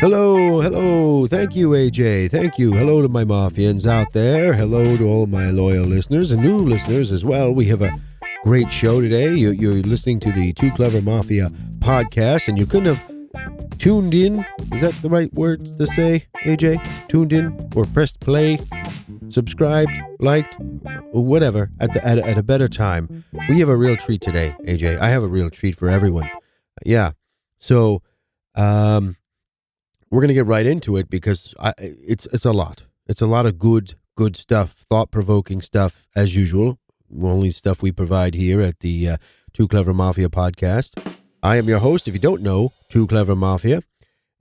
Hello, hello. Thank you, AJ. Thank you. Hello to my Mafians out there. Hello to all my loyal listeners and new listeners as well. We have a great show today. You're listening to the Too Clever Mafia podcast, and you couldn't have tuned in. Is that the right words to say, AJ? Tuned in or pressed play, subscribed, liked, or whatever at a better time. We have a real treat today, AJ. I have a real treat for everyone. Yeah. So, we're going to get right into it because it's a lot. It's a lot of good stuff, thought-provoking stuff, as usual. Only stuff we provide here at the Too Clever Mafia podcast. I am your host, if you don't know, Too Clever Mafia,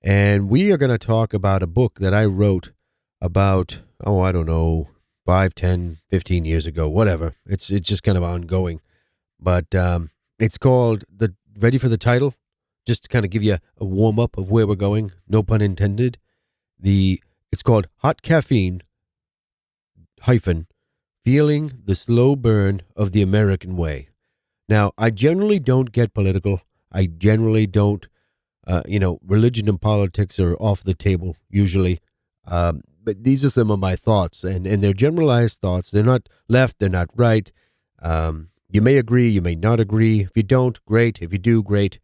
and we are going to talk about a book that I wrote about, I don't know, 5, 10, 15 years ago, whatever. It's just kind of ongoing. But it's called, ready for the title? Just to kind of give you a warm-up of where we're going, no pun intended. It's called Hot Caffeine, Feeling the Slow Burn of the American Way. Now, I generally don't get political. I generally don't, religion and politics are off the table, usually. But these are some of my thoughts, and they're generalized thoughts. They're not left, they're not right. You may agree, you may not agree. If you don't, great. If you do, great.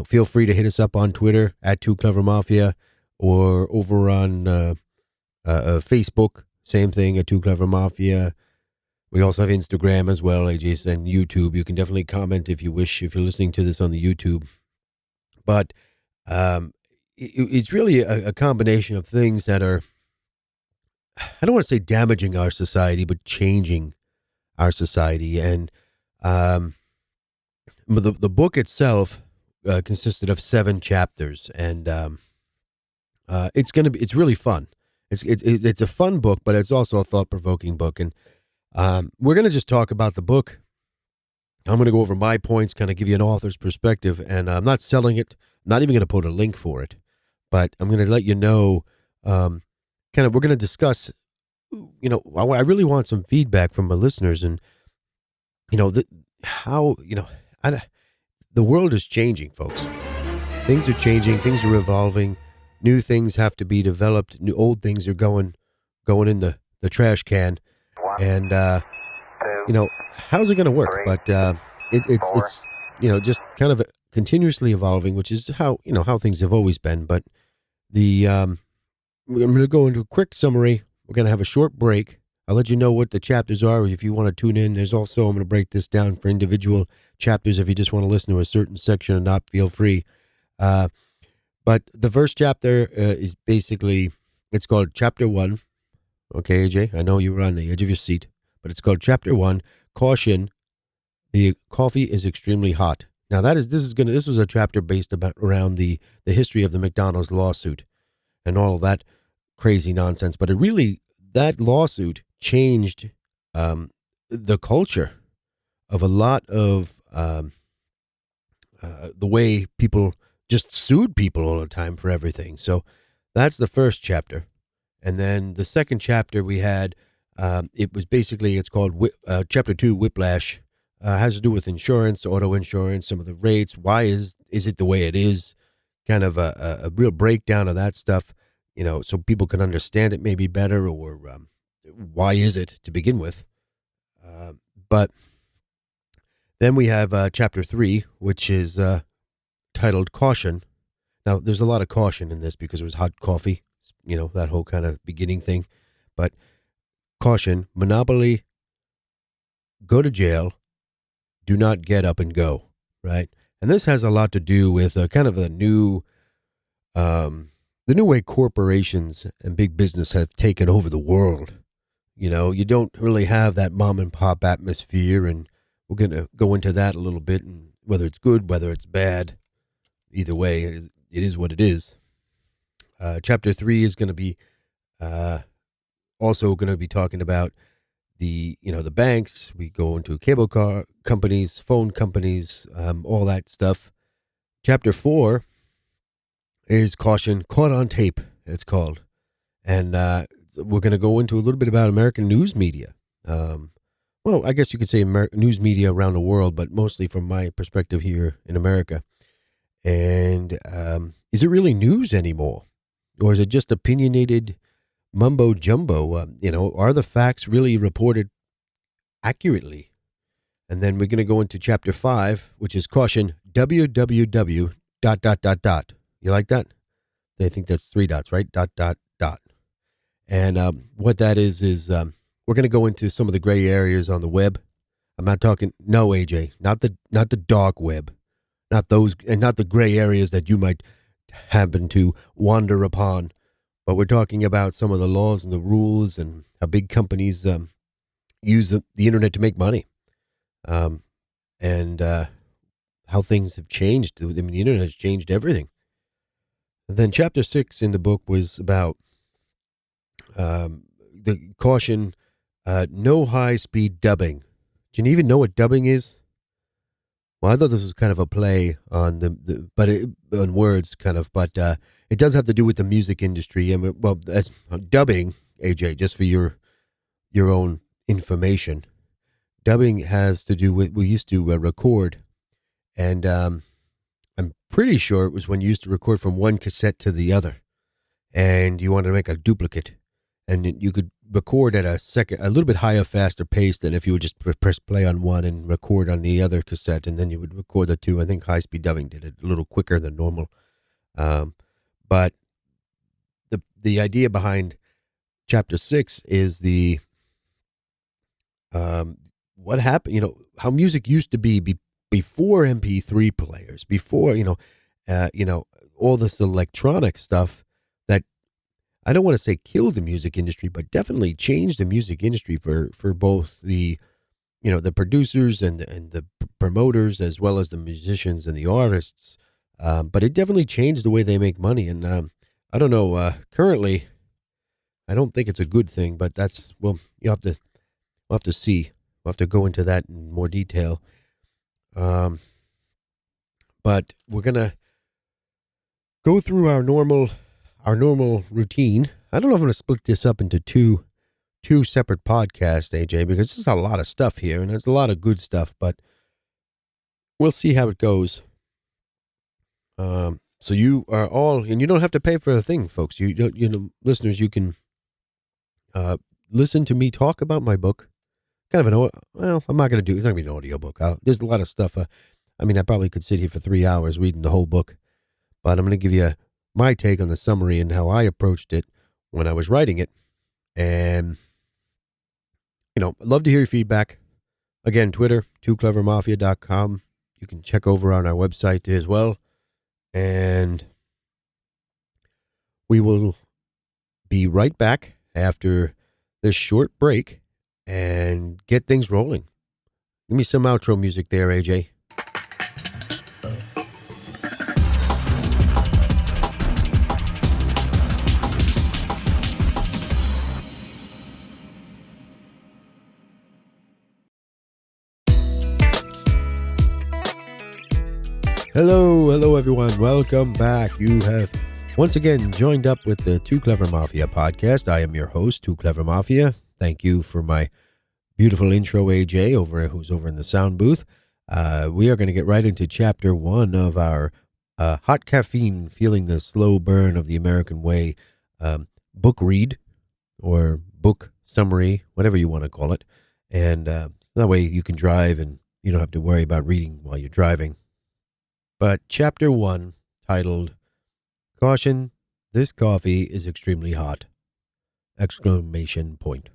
Feel free to hit us up on Twitter at Tooclevermafia or over on Facebook, same thing at Tooclevermafia. We also have Instagram as well, AJ's, and YouTube. You can definitely comment if you wish, if you're listening to this on the YouTube. But it's really a combination of things that are, I don't want to say damaging our society, but changing our society. And the book itself consisted of 7 chapters, and it's really fun. It's a fun book, but it's also a thought-provoking book, and we're gonna just talk about the book. I'm gonna go over my points, kind of give you an author's perspective, and I'm not selling it. I'm not even gonna put a link for it, but I'm gonna let you know. We're gonna discuss. I really want some feedback from my listeners, and the world is changing, folks. Things are changing. Things are evolving. New things have to be developed. New old things are going in the trash can. And how's it going to work? But it's just kind of continuously evolving, which is how things have always been. But I'm going to go into a quick summary. We're going to have a short break. I'll let you know what the chapters are if you want to tune in. There's also, I'm going to break this down for individual chapters if you just want to listen to a certain section or not, feel free. But the first chapter is basically, it's called Chapter 1. Okay, AJ, I know you were on the edge of your seat, but it's called Chapter 1, Caution, the coffee is extremely hot. Now this was a chapter based around the history of the McDonald's lawsuit and all of that crazy nonsense. But that lawsuit changed the culture of a lot of the way people just sued people all the time for everything. So that's the first chapter. And then the second chapter we had, it's called Chapter 2, Whiplash. Has to do with insurance, auto insurance, some of the rates. Why is it the way it is? Kind of a real breakdown of that stuff, so people can understand it maybe better, or why is it to begin with. But then we have Chapter 3, which is titled Caution. Now, there's a lot of caution in this because it was hot coffee, that whole kind of beginning thing. But caution, monopoly, go to jail, do not get up and go, right? And this has a lot to do with kind of the new way corporations and big business have taken over the world. You don't really have that mom and pop atmosphere, and we're going to go into that a little bit, and whether it's good, whether it's bad, either way, it is what it is. Chapter 3 is going to be also going to be talking about the banks. We go into cable car companies, phone companies, all that stuff. Chapter 4 is Caution, Caught on Tape, it's called. And we're going to go into a little bit about American news media. Well, I guess you could say news media around the world, but mostly from my perspective here in America. And is it really news anymore? Or is it just opinionated mumbo jumbo? Are the facts really reported accurately? And then we're going to go into chapter 5, which is caution www dot dot dot dot. You like that? They think that's three dots, right? Dot dot dot. And what that is we're going to go into some of the gray areas on the web. I'm not talking, no, AJ, not the dark web, not those, and not the gray areas that you might happen to wander upon. But we're talking about some of the laws and the rules and how big companies use the internet to make money, and how things have changed. I mean, the internet has changed everything. And then chapter 6 in the book was about the caution, no high-speed dubbing. Do you even know what dubbing is? Well, I thought this was kind of a play on on words, kind of, but it does have to do with the music industry. And well, as dubbing, AJ, just for your own information, dubbing has to do with we used to record, and I'm pretty sure it was when you used to record from one cassette to the other, and you wanted to make a duplicate, and you could record at a little bit higher, faster pace than if you would just press play on one and record on the other cassette, and then you would record the two. I think high-speed dubbing did it a little quicker than normal. But the idea behind chapter 6 is what happened, how music used to be before MP3 players, before, all this electronic stuff that I don't want to say killed the music industry, but definitely changed the music industry for both the producers and the promoters, as well as the musicians and the artists. But it definitely changed the way they make money. And I don't know. Currently, I don't think it's a good thing. But we'll have to see. We'll have to go into that in more detail. But we're gonna go through our normal routine. I don't know if I'm going to split this up into two separate podcasts, AJ, because there's a lot of stuff here, and there's a lot of good stuff, but we'll see how it goes. So you are all, and you don't have to pay for a thing, folks. Listeners, you can listen to me talk about my book. Kind of I'm not going to do, it's not going to be an audio book. There's a lot of stuff. I probably could sit here for 3 hours reading the whole book, but I'm going to give you my take on the summary and how I approached it when I was writing it. And, I'd love to hear your feedback. Again, Twitter, tooclevermafia.com. You can check over on our website as well. And we will be right back after this short break and get things rolling. Give me some outro music there, AJ. Hello everyone. Welcome back. You have once again joined up with the Too Clever Mafia podcast. I am your host, Too Clever Mafia. Thank you for my beautiful intro, AJ, who's over in the sound booth. We are going to get right into chapter 1 of our Hot Caffeine, Feeling the Slow Burn of the American Way book read, or book summary, whatever you want to call it. And that way you can drive and you don't have to worry about reading while you're driving. But chapter 1, titled, Caution, This Coffee is Extremely Hot! Exclamation point.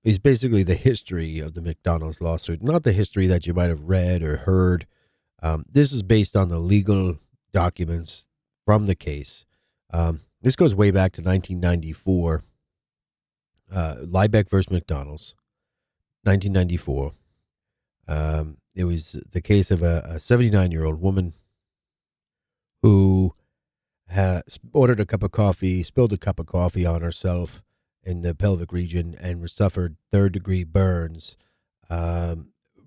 Is basically the history of the McDonald's lawsuit. Not the history that you might have read or heard. This is based on the legal documents from the case. This goes way back to 1994. Liebeck versus McDonald's, 1994. It was the case of a 79-year-old woman who ordered a cup of coffee, spilled a cup of coffee on herself in the pelvic region, and suffered third-degree burns.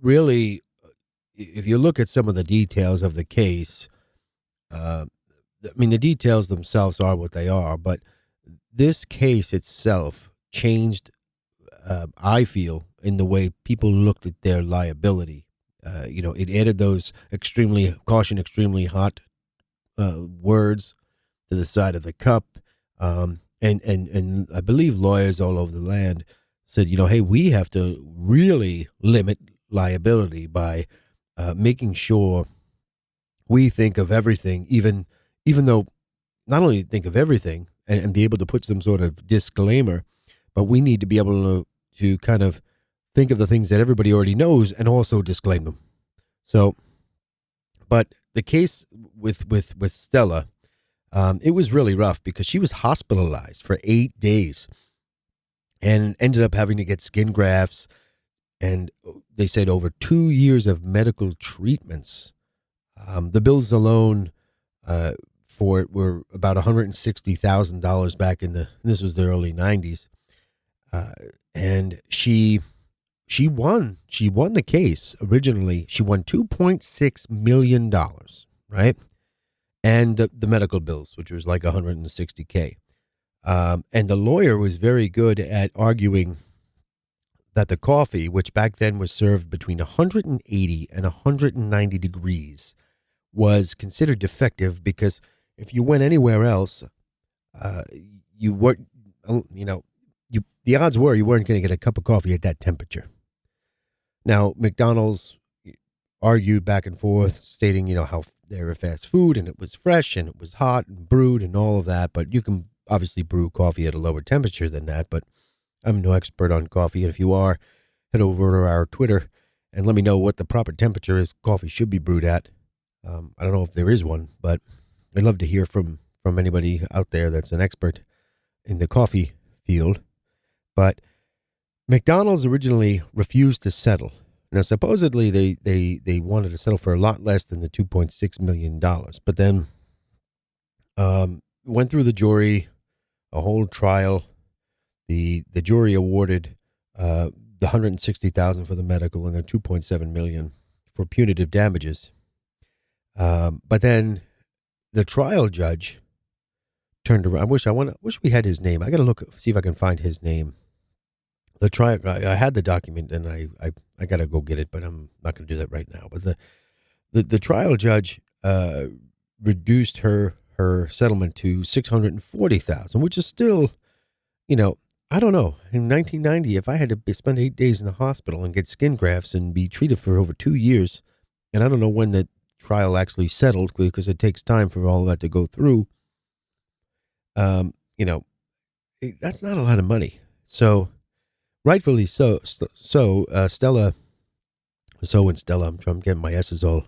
Really, if you look at some of the details of the case, the details themselves are what they are, but this case itself changed, I feel, in the way people looked at their liability It added those extremely hot words to the side of the cup. And I believe lawyers all over the land said, hey, we have to really limit liability by making sure we think of everything, even though not only think of everything and be able to put some sort of disclaimer, but we need to be able to kind of think of the things that everybody already knows and also disclaim them. So, but the case with Stella, it was really rough because she was hospitalized for 8 days and ended up having to get skin grafts. And they said over 2 years of medical treatments. The bills alone for it were about $160,000 back this was the early 90s. And she won the case. Originally, she won $2.6 million, right? And the medical bills, which was like $160K. And the lawyer was very good at arguing that the coffee, which back then was served between 180 and 190 degrees, was considered defective because if you went anywhere else, you weren't, the odds were you weren't going to get a cup of coffee at that temperature. Now, McDonald's argued back and forth, stating, how they were fast food and it was fresh and it was hot and brewed and all of that, but you can obviously brew coffee at a lower temperature than that, but I'm no expert on coffee, and if you are, head over to our Twitter and let me know what the proper temperature is coffee should be brewed at. I don't know if there is one, but I'd love to hear from anybody out there that's an expert in the coffee field. But McDonald's originally refused to settle. Now, supposedly they wanted to settle for a lot less than the $2.6 million, but then went through the jury, a whole trial. The jury awarded the $160,000 for the medical and the $2.7 million for punitive damages. But then the trial judge turned around. I wish we had his name. I got to see if I can find his name. The trial, I had the document and I got to go get it, but I'm not going to do that right now. But the trial judge reduced her settlement to $640,000, which is still, I don't know. In 1990, if I had to spend 8 days in the hospital and get skin grafts and be treated for over 2 years, and I don't know when the trial actually settled because it takes time for all of that to go through, that's not a lot of money. So, rightfully so, Stella, I'm getting my S's all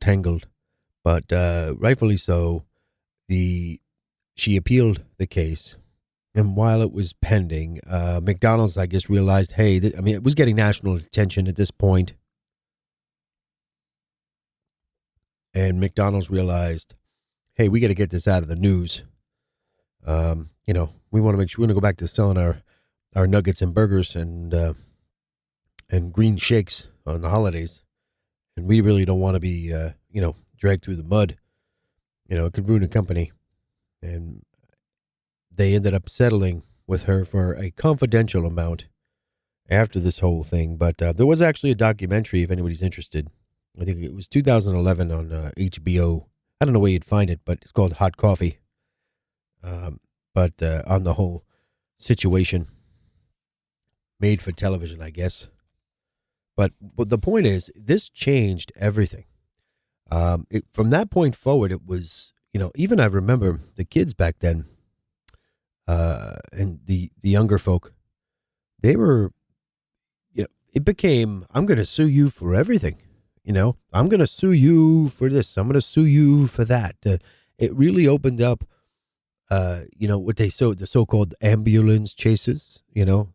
tangled, but rightfully so, she appealed the case. And while it was pending, McDonald's, I guess, realized, hey, it was getting national attention at this point. And McDonald's realized, hey, we got to get this out of the news. We want to make sure we're going to go back to selling our nuggets and burgers and green shakes on the holidays. And we really don't want to be, dragged through the mud. It could ruin a company. And they ended up settling with her for a confidential amount after this whole thing. But there was actually a documentary, if anybody's interested. I think it was 2011 on HBO. I don't know where you'd find it, but it's called Hot Coffee. But on the whole situation, made for television, I guess. But the point is, this changed everything. From that point forward, it was, even I remember the kids back then, and the younger folk, they were, it became, I'm going to sue you for everything. I'm going to sue you for this. I'm going to sue you for that. It really opened up, what the so-called ambulance chases,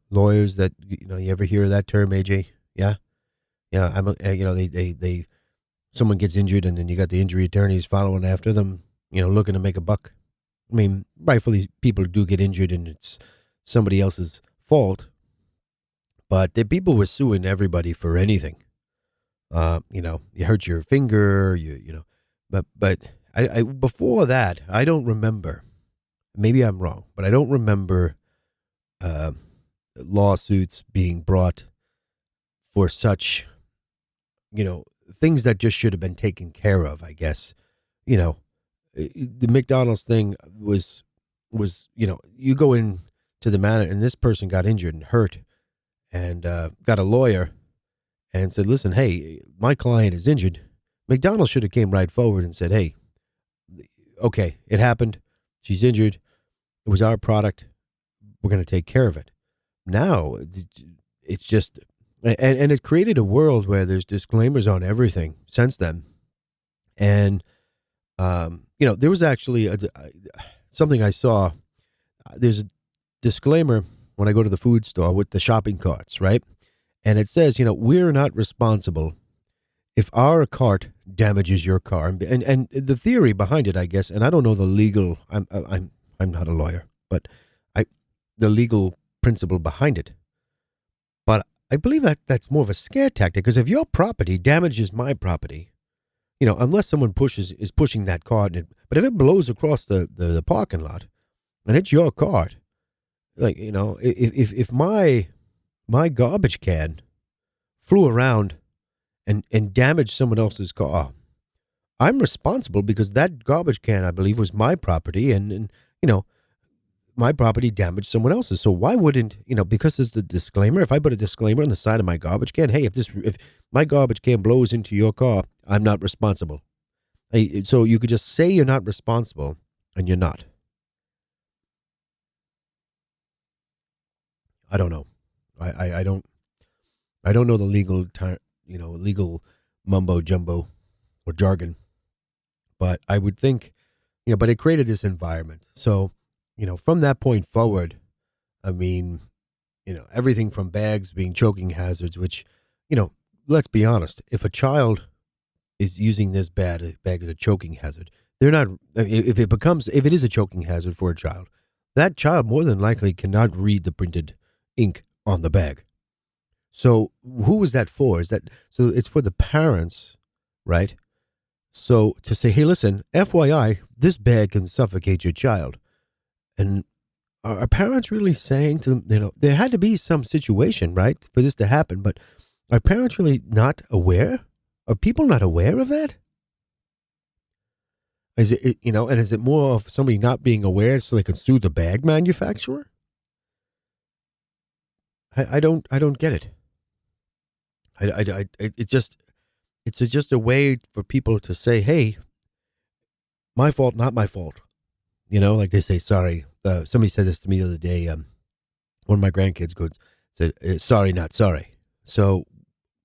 lawyers that, you ever hear of that term, AJ? Yeah. Yeah. They someone gets injured and then you got the injury attorneys following after them, looking to make a buck. I mean, rightfully, people do get injured and it's somebody else's fault. But the people were suing everybody for anything. You hurt your finger, but I before that, I don't remember. Maybe I'm wrong, but I don't remember lawsuits being brought for such things that just should have been taken care of, I guess. The McDonald's thing was you go in to the manager, and this person got injured and hurt, and got a lawyer and said, listen, hey, my client is injured. McDonald's should have came right forward and said, hey, okay, it happened. She's injured. It was our product. We're going to take care of it. Now, it's just, and it created a world where there's disclaimers on everything since then. And, there was actually something I saw. There's a disclaimer when I go to the food store with the shopping carts, right? And it says, we're not responsible if our cart damages your car. And the theory behind it, I guess, and I don't know the legal, I'm not a lawyer, but the legal principle behind it. But I believe that's more of a scare tactic, because if your property damages my property, unless someone is pushing that cart, but if it blows across the parking lot and it's your cart, if my garbage can flew around and damaged someone else's car, I'm responsible, because that garbage can, I believe, was my property, and my property damaged someone else's. So why wouldn't, because there's the disclaimer, if I put a disclaimer on the side of my garbage can, hey, if my garbage can blows into your car, I'm not responsible. So you could just say you're not responsible, and you're not. I don't know. I don't know the legal mumbo jumbo or jargon, but I would think, but it created this environment. So, from that point forward, I mean, everything from bags being choking hazards, which, let's be honest, if a child is using this bag as a choking hazard, they're not, if it is a choking hazard for a child, that child more than likely cannot read the printed ink on the bag. So who is that for? So it's for the parents, right? So to say, hey, listen, FYI, this bag can suffocate your child. And are parents really saying to them, there had to be some situation, right, for this to happen, but are parents really not aware? Are people not aware of that? Is it, and is it more of somebody not being aware so they can sue the bag manufacturer? I don't get it. It's just a way for people to say, hey, my fault, not my fault. Like they say, sorry. Somebody said this to me the other day. One of my grandkids said, sorry, not sorry. So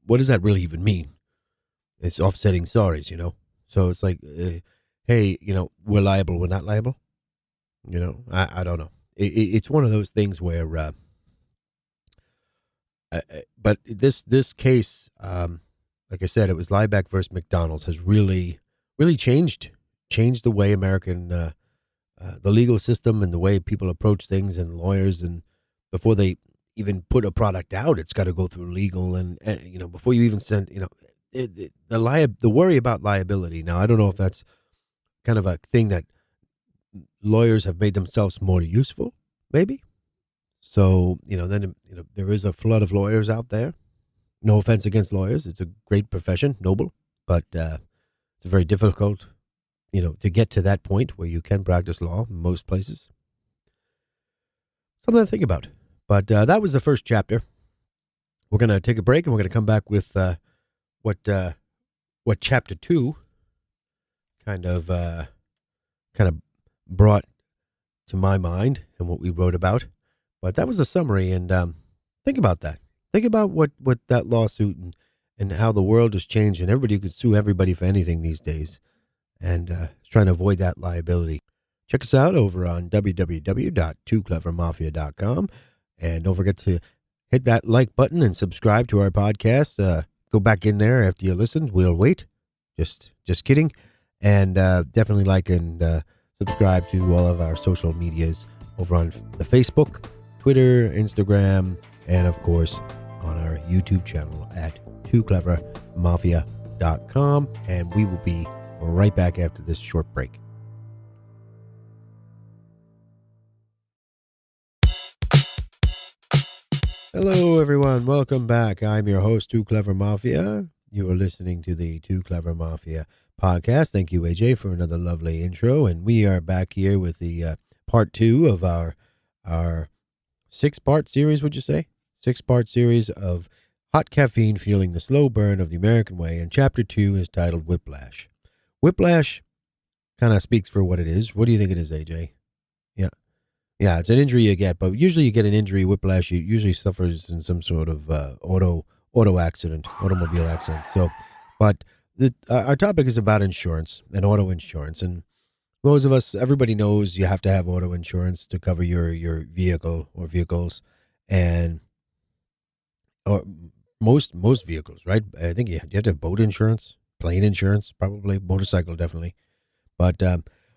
what does that really even mean? It's offsetting sorries, So it's like, hey, we're liable, we're not liable. I don't know. It's one of those things where, but this case, like I said, it was Liebeck versus McDonald's, has really, really changed the way American, the legal system and the way people approach things, and lawyers, and before they even put a product out, it's got to go through legal, and before you even send, the worry about liability. Now, I don't know if that's kind of a thing that lawyers have made themselves more useful, maybe. So, then, there is a flood of lawyers out there. No offense against lawyers. It's a great profession, noble, but it's very difficult, to get to that point where you can practice law in most places. Something to think about. But that was the first chapter. We're going to take a break, and we're going to come back with what chapter 2 kind of brought to my mind and what we wrote about. But that was a summary, and think about that. Think about what that lawsuit and how the world has changed, and everybody could sue everybody for anything these days, and trying to avoid that liability. Check us out over on www.tooclevermafia.com, and don't forget to hit that like button and subscribe to our podcast. Go back in there after you listened. We'll wait. Just kidding. And definitely like and subscribe to all of our social medias over on the Facebook, Twitter, Instagram, and of course on our YouTube channel at Tooclevermafia.com. And we will be right back after this short break. Hello, everyone. Welcome back. I'm your host, Tooclevermafia. You are listening to the Tooclevermafia podcast. Thank you, AJ, for another lovely intro. And we are back here with the part two of our six-part series, would you say? Six-part series of hot caffeine fueling the slow burn of the American way. And chapter 2 is titled Whiplash. Whiplash kind of speaks for what it is. What do you think it is, AJ? Yeah. Yeah, it's an injury you get, but usually you get an injury, whiplash, you usually suffers in some sort of automobile accident. So, but our topic is about insurance and auto insurance. And those of us, everybody knows you have to have auto insurance to cover your vehicle or vehicles. And or most vehicles, right? I think you have to have boat insurance, plane insurance, probably, motorcycle definitely. But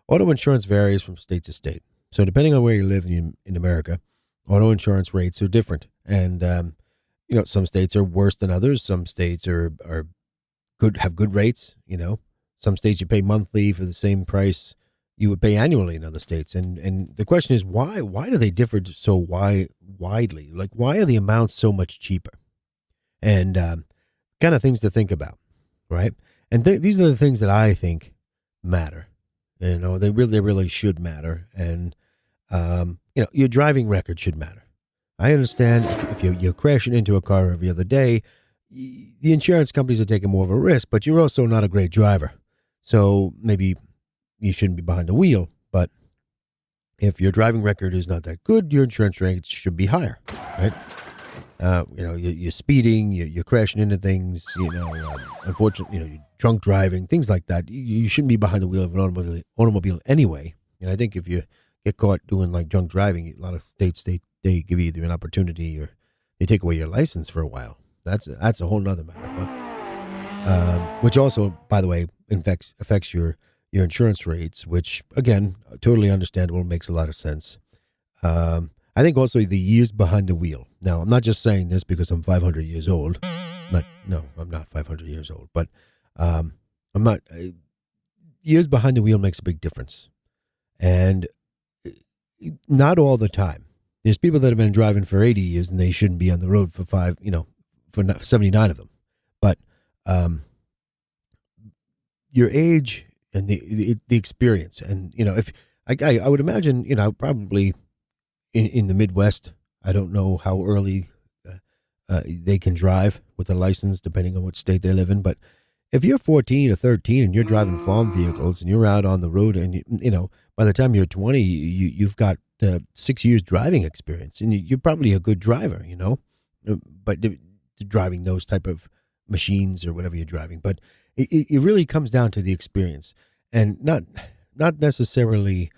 auto insurance varies from state to state. So depending on where you live in America, auto insurance rates are different. And, some states are worse than others. Some states are good, have good rates. Some states you pay monthly for the same price you would pay annually in other states. And the question is, why do they differ so widely? Like, why are the amounts so much cheaper? And kind of things to think about, right? And these are the things that I think matter. They really should matter. And, your driving record should matter. I understand if you're crashing into a car every other day, the insurance companies are taking more of a risk, but you're also not a great driver. So maybe you shouldn't be behind the wheel. But if your driving record is not that good, your insurance rates should be higher, right? You're speeding, you're crashing into things, unfortunately, you're drunk driving, things like that. You shouldn't be behind the wheel of an automobile anyway. And I think if you get caught doing like drunk driving, a lot of states, they give you either an opportunity or they take away your license for a while. That's a whole nother matter. But, which also, by the way, affects your insurance rates, which again, totally understandable, makes a lot of sense. I think also the years behind the wheel. Now, I'm not just saying this because I'm 500 years old. I'm not 500 years old, but I'm not. Years behind the wheel makes a big difference. And not all the time. There's people that have been driving for 80 years and they shouldn't be on the road for 79 of them. But your age and the experience, and if I would imagine, probably in the Midwest, I don't know how early they can drive with a license, depending on what state they live in. But if you're 14 or 13 and you're driving farm vehicles and you're out on the road, and by the time you're 20, you've got 6 years driving experience, and you're probably a good driver, but driving those type of machines or whatever you're driving. But it really comes down to the experience, and not necessarily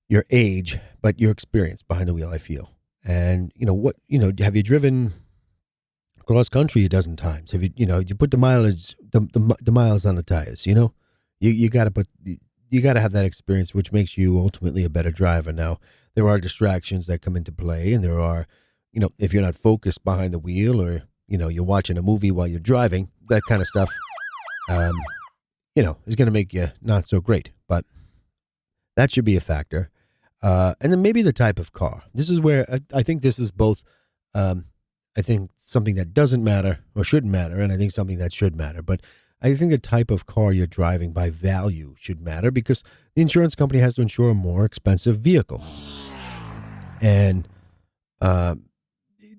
your age, but your experience behind the wheel, I feel. And have you driven cross country a dozen times? Have you put the mileage, the miles on the tires? You got to have that experience, which makes you ultimately a better driver. Now, there are distractions that come into play, and there are, if you're not focused behind the wheel, or you're watching a movie while you're driving, that kind of stuff, is going to make you not so great. But that should be a factor. And then maybe the type of car. This is where I think this is both. I think something that doesn't matter or shouldn't matter, and I think something that should matter. But I think the type of car you're driving by value should matter, because the insurance company has to insure a more expensive vehicle. And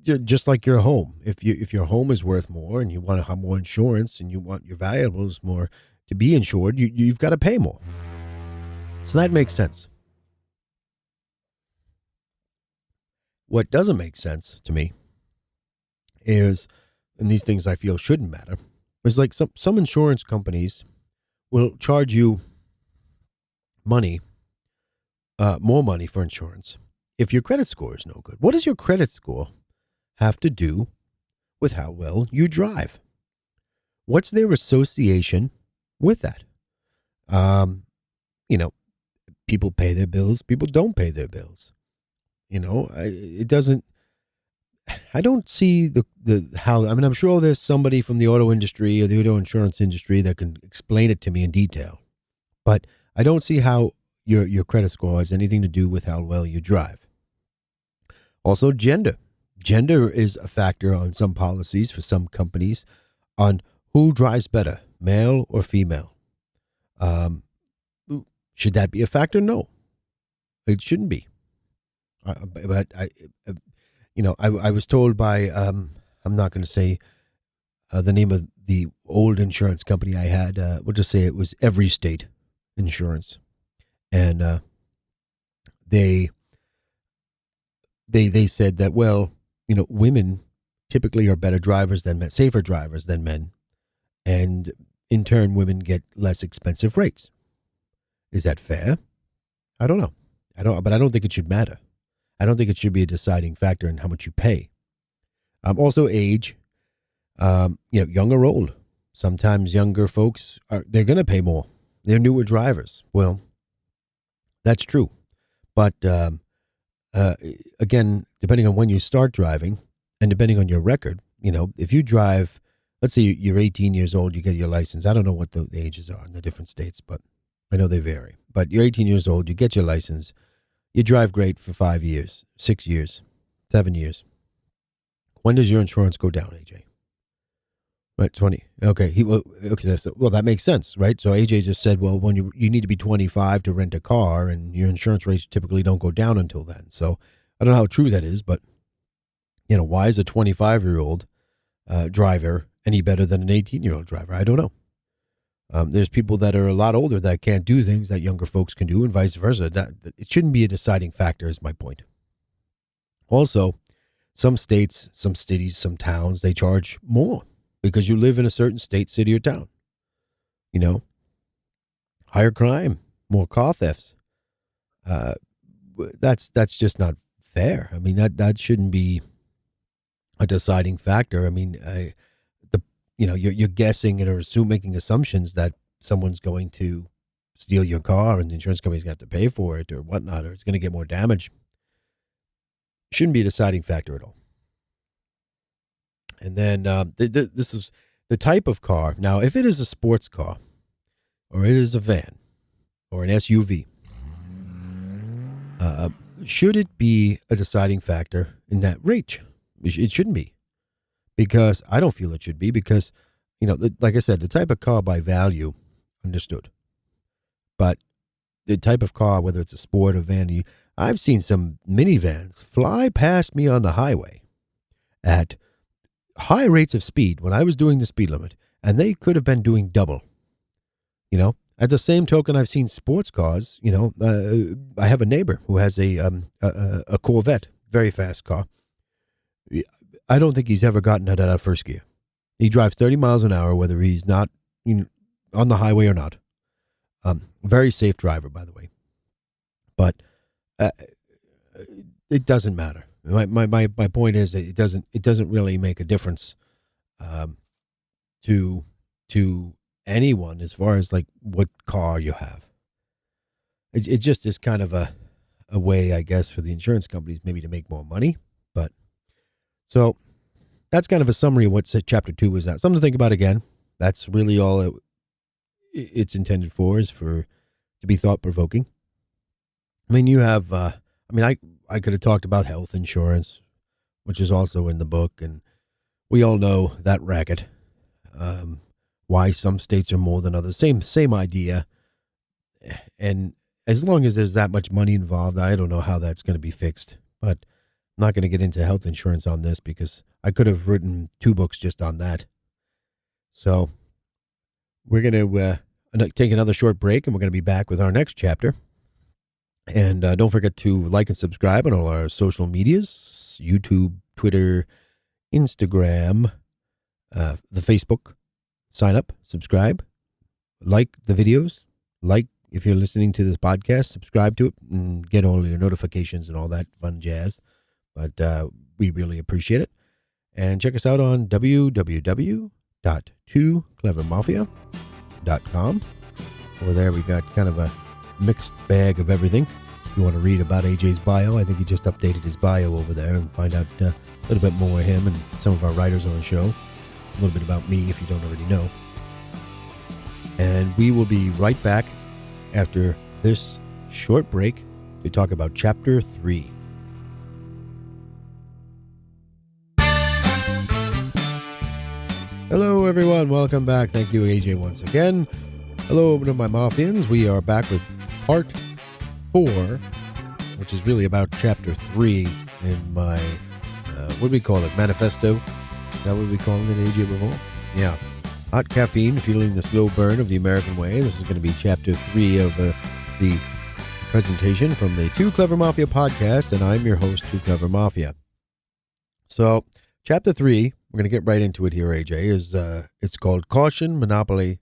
just like your home, if your home is worth more and you want to have more insurance and you want your valuables more to be insured, you've got to pay more. So that makes sense. What doesn't make sense to me is, and these things I feel shouldn't matter, is like some insurance companies will charge you money, more money for insurance if your credit score is no good. What does your credit score have to do with how well you drive? What's their association with that? People pay their bills, people don't pay their bills. It doesn't. I don't see how. I mean, I'm sure there's somebody from the auto industry or the auto insurance industry that can explain it to me in detail, but I don't see how your credit score has anything to do with how well you drive. Also, gender. Gender is a factor on some policies for some companies. on who drives better, male or female. Um, should that be a factor? No, it shouldn't be. But I was told by I'm not going to say the name of the old insurance company I had. We'll just say it was Every State Insurance, and they said that, well, women typically are better drivers than men, safer drivers than men, and in turn, women get less expensive rates. Is that fair? I don't know. But I don't think it should matter. I don't think it should be a deciding factor in how much you pay. Also, age. Young or old. Sometimes younger folks they're going to pay more. They're newer drivers. Well, that's true. But again, depending on when you start driving and depending on your record, if you drive, let's say you're 18 years old, you get your license. I don't know what the ages are in the different states, but I know they vary. But you're 18 years old, you get your license, you drive great for 5 years, 6 years, 7 years. When does your insurance go down, AJ? Right, 20. Okay, well, that makes sense, right? So AJ just said, well, when you need to be 25 to rent a car, and your insurance rates typically don't go down until then. So I don't know how true that is, but why is a 25-year-old driver any better than an 18-year-old driver? I don't know. There's people that are a lot older that can't do things that younger folks can do, and vice versa. That it shouldn't be a deciding factor, is my point. Also, some states, some cities, some towns, they charge more because you live in a certain state, city, or town. Higher crime, more car thefts. That's just not fair. I mean, that shouldn't be a deciding factor. I mean, you're guessing and making assumptions that someone's going to steal your car and the insurance company's going to have to pay for it or whatnot, or it's going to get more damage. Shouldn't be a deciding factor at all. And then this is the type of car. Now, if it is a sports car or it is a van or an SUV, should it be a deciding factor in that rate? It shouldn't be, because I don't feel it should be, because, like I said, the type of car by value, understood. But the type of car, whether it's a sport or van, I've seen some minivans fly past me on the highway at high rates of speed when I was doing the speed limit, and they could have been doing double. At the same token, I've seen sports cars. I have a neighbor who has a Corvette, very fast car. I don't think he's ever gotten it out of first gear. He drives 30 miles an hour, whether he's not on the highway or not. Very safe driver, by the way. But it doesn't matter. My point is that it doesn't really make a difference to anyone as far as like what car you have. It just is kind of a way, I guess, for the insurance companies maybe to make more money. But so that's kind of a summary of what chapter 2 was at. Something to think about again. That's really all it's intended for, is to be thought provoking. I mean, you have, I could have talked about health insurance, which is also in the book, and we all know that racket. Why some states are more than others. Same idea. And as long as there's that much money involved, I don't know how that's going to be fixed. But I'm not going to get into health insurance on this, because I could have written 2 books just on that. So we're going to take another short break, and we're going to be back with our next chapter. And don't forget to like and subscribe on all our social medias: YouTube, Twitter, Instagram, the Facebook. Sign up, subscribe, like the videos, if you're listening to this podcast, subscribe to it and get all your notifications and all that fun jazz. But we really appreciate it. And check us out on www.tooclevermafia.com. Over there, we got kind of a mixed bag of everything. If you want to read about AJ's bio, I think he just updated his bio over there, and find out a little bit more of him and some of our writers on the show. A little bit about me if you don't already know. And we will be right back after this short break to talk about Chapter 3. Hello, everyone. Welcome back. Thank you, AJ, once again. Hello to my Mafians. We are back with part 4, which is really about chapter 3 in my, what do we call it, manifesto? Is that what we call it, AJ Revolt? Yeah. Hot Caffeine, Fueling the Slow Burn of the American Way. This is going to be chapter 3 of the presentation from the Tooclevermafia podcast, and I'm your host, Tooclevermafia. So, chapter 3, we're going to get right into it here, AJ, is it's called Caution, Monopoly,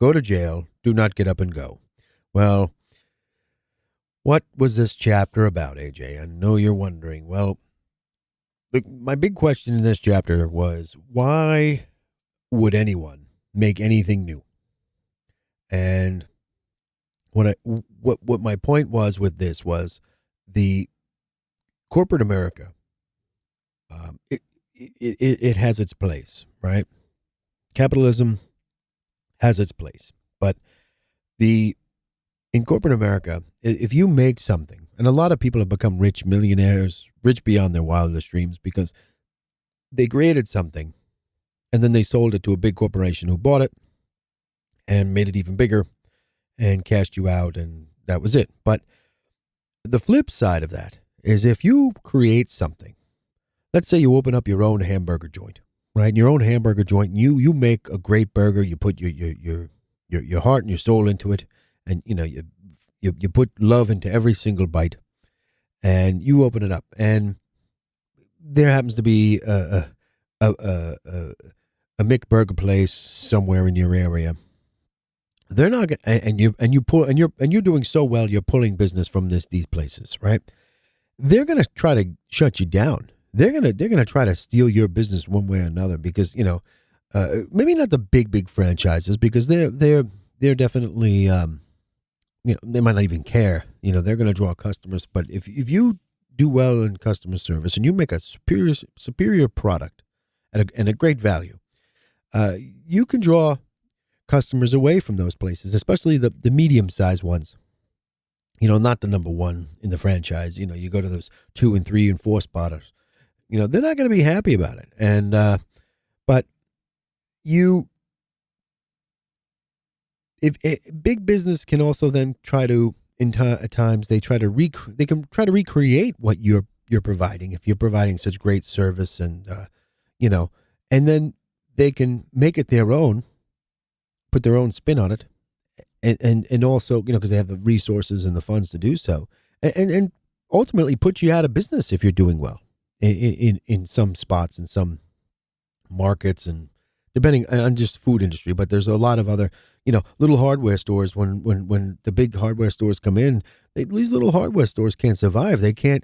Go to Jail, Do Not Get Up and Go. Well, what was this chapter about, AJ? I know you're wondering. Well, my big question in this chapter was, why would anyone make anything new? And what my point was with this was the corporate America. It has its place, right? Capitalism has its place, but in corporate America, if you make something, and a lot of people have become rich millionaires, rich beyond their wildest dreams, because they created something, and then they sold it to a big corporation who bought it and made it even bigger and cashed you out, and that was it. But the flip side of that is if you create something, let's say you open up your own hamburger joint, right? Your own hamburger joint, and you make a great burger. You put your heart and your soul into it, and you put love into every single bite, and you open it up, and there happens to be a McBurger place somewhere in your area. They're not gonna, you're doing so well. You're pulling business from these places, right? They're gonna try to shut you down. They're gonna try to steal your business one way or another, because maybe not the big franchises, because they're definitely they might not even care. They're gonna draw customers, but if you do well in customer service and you make a superior product and a great value, you can draw customers away from those places, especially the medium-sized ones. Not the number one in the franchise. You go to those 2 and 3 and 4 spotters. They're not going to be happy about it. And, but big business can also then try to, at times, they can try to recreate what you're providing. If you're providing such great service and then they can make it their own, put their own spin on it. And also, because they have the resources and the funds to do so, and ultimately put you out of business if you're doing well in some spots, in some markets, and depending on just food industry. But there's a lot of other, little hardware stores. When the big hardware stores come in, these little hardware stores can't survive. They can't.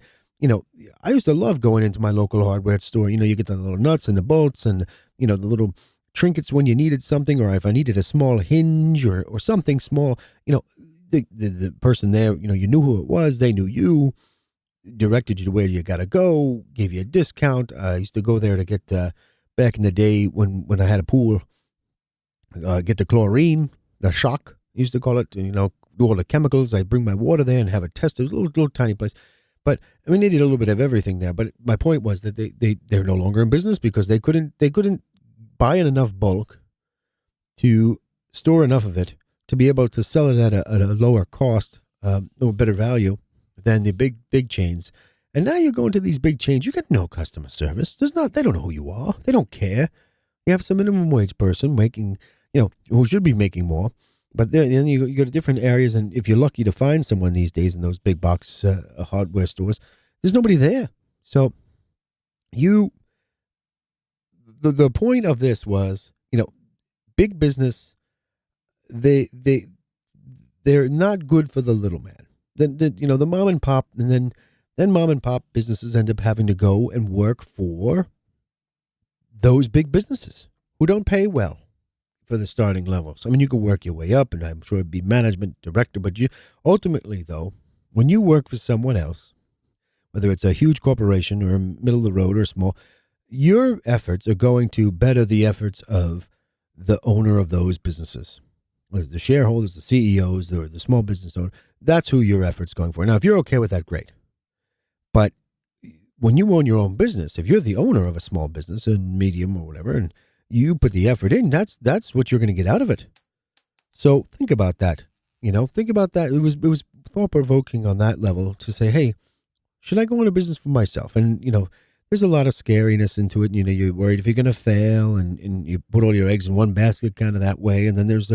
I used to love going into my local hardware store. You get the little nuts and the bolts and the little trinkets when you needed something, or if I needed a small hinge or something small, the person there, you knew who it was, they knew you, directed you to where you got to go, gave you a discount. I used to go there to get, back in the day when I had a pool, get the chlorine, the shock, I used to call it, do all the chemicals. I'd bring my water there and have it tested. It was a little tiny place. But they did a little bit of everything there. But my point was that they're no longer in business because they couldn't buy in enough bulk to store enough of it to be able to sell it at a lower cost, or better value than the big chains. And now you're going to these big chains, you get no customer service. They don't know who you are. They don't care. You have some minimum wage person making, who should be making more. But then you go to different areas, and if you're lucky to find someone these days in those big box hardware stores, there's nobody there. So the point of this was, big business, they're not good for the little man. Then the mom and pop, and then mom and pop businesses end up having to go and work for those big businesses who don't pay well for the starting levels. You can work your way up, and I'm sure it'd be management, director, but you ultimately, though, when you work for someone else, whether it's a huge corporation or middle of the road or small, your efforts are going to better the efforts of the owner of those businesses, whether the shareholders, the CEOs, or the small business owner. That's who your effort's going for. Now, if you're okay with that, great. But when you own your own business, if you're the owner of a small business, a medium or whatever, and you put the effort in, that's what you're going to get out of it. So think about that. Think about that. It was thought provoking on that level to say, hey, should I go into business for myself? And there's a lot of scariness into it. You're worried if you're going to fail, and you put all your eggs in one basket, kind of that way. And then there's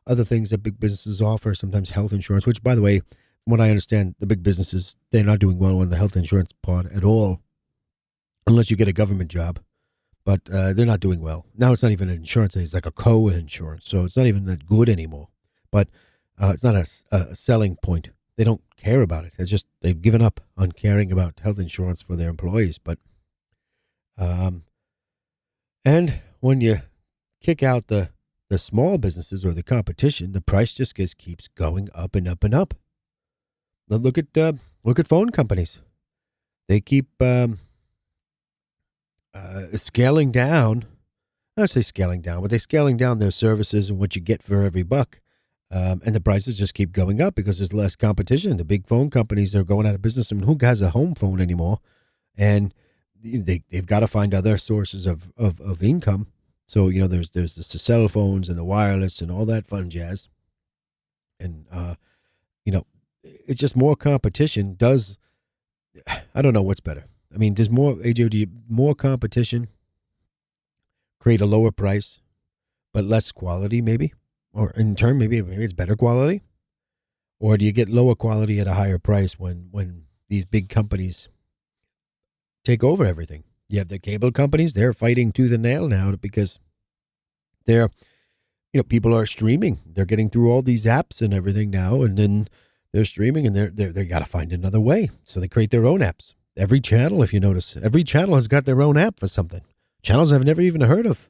other things that big businesses offer, sometimes health insurance, which, by the way, from what I understand, the big businesses, they're not doing well on the health insurance part at all, unless you get a government job. But they're not doing well. Now it's not even an insurance, it's like a co-insurance, so it's not even that good anymore. But it's not a selling point. They don't care about it. It's just they've given up on caring about health insurance for their employees. But and when you kick out the small businesses or the competition, the price just keeps going up and up and up. Look at phone companies. They keep scaling down. I don't say scaling down, but they're scaling down their services and what you get for every buck. And the prices just keep going up because there's less competition. The big phone companies are going out of business. I mean, who has a home phone anymore? And they've got to find other sources of income. So, there's the cell phones and the wireless and all that fun jazz. And, it's just more competition I don't know what's better. I mean, does more competition create a lower price, but less quality maybe? Or in turn, maybe it's better quality? Or do you get lower quality at a higher price when these big companies take over everything? You have the cable companies, they're fighting tooth and nail now because people are streaming. They're getting through all these apps and everything now, and then they're streaming, and they got to find another way. So they create their own apps. Every channel, if you notice, every channel has got their own app for something. Channels I've never even heard of.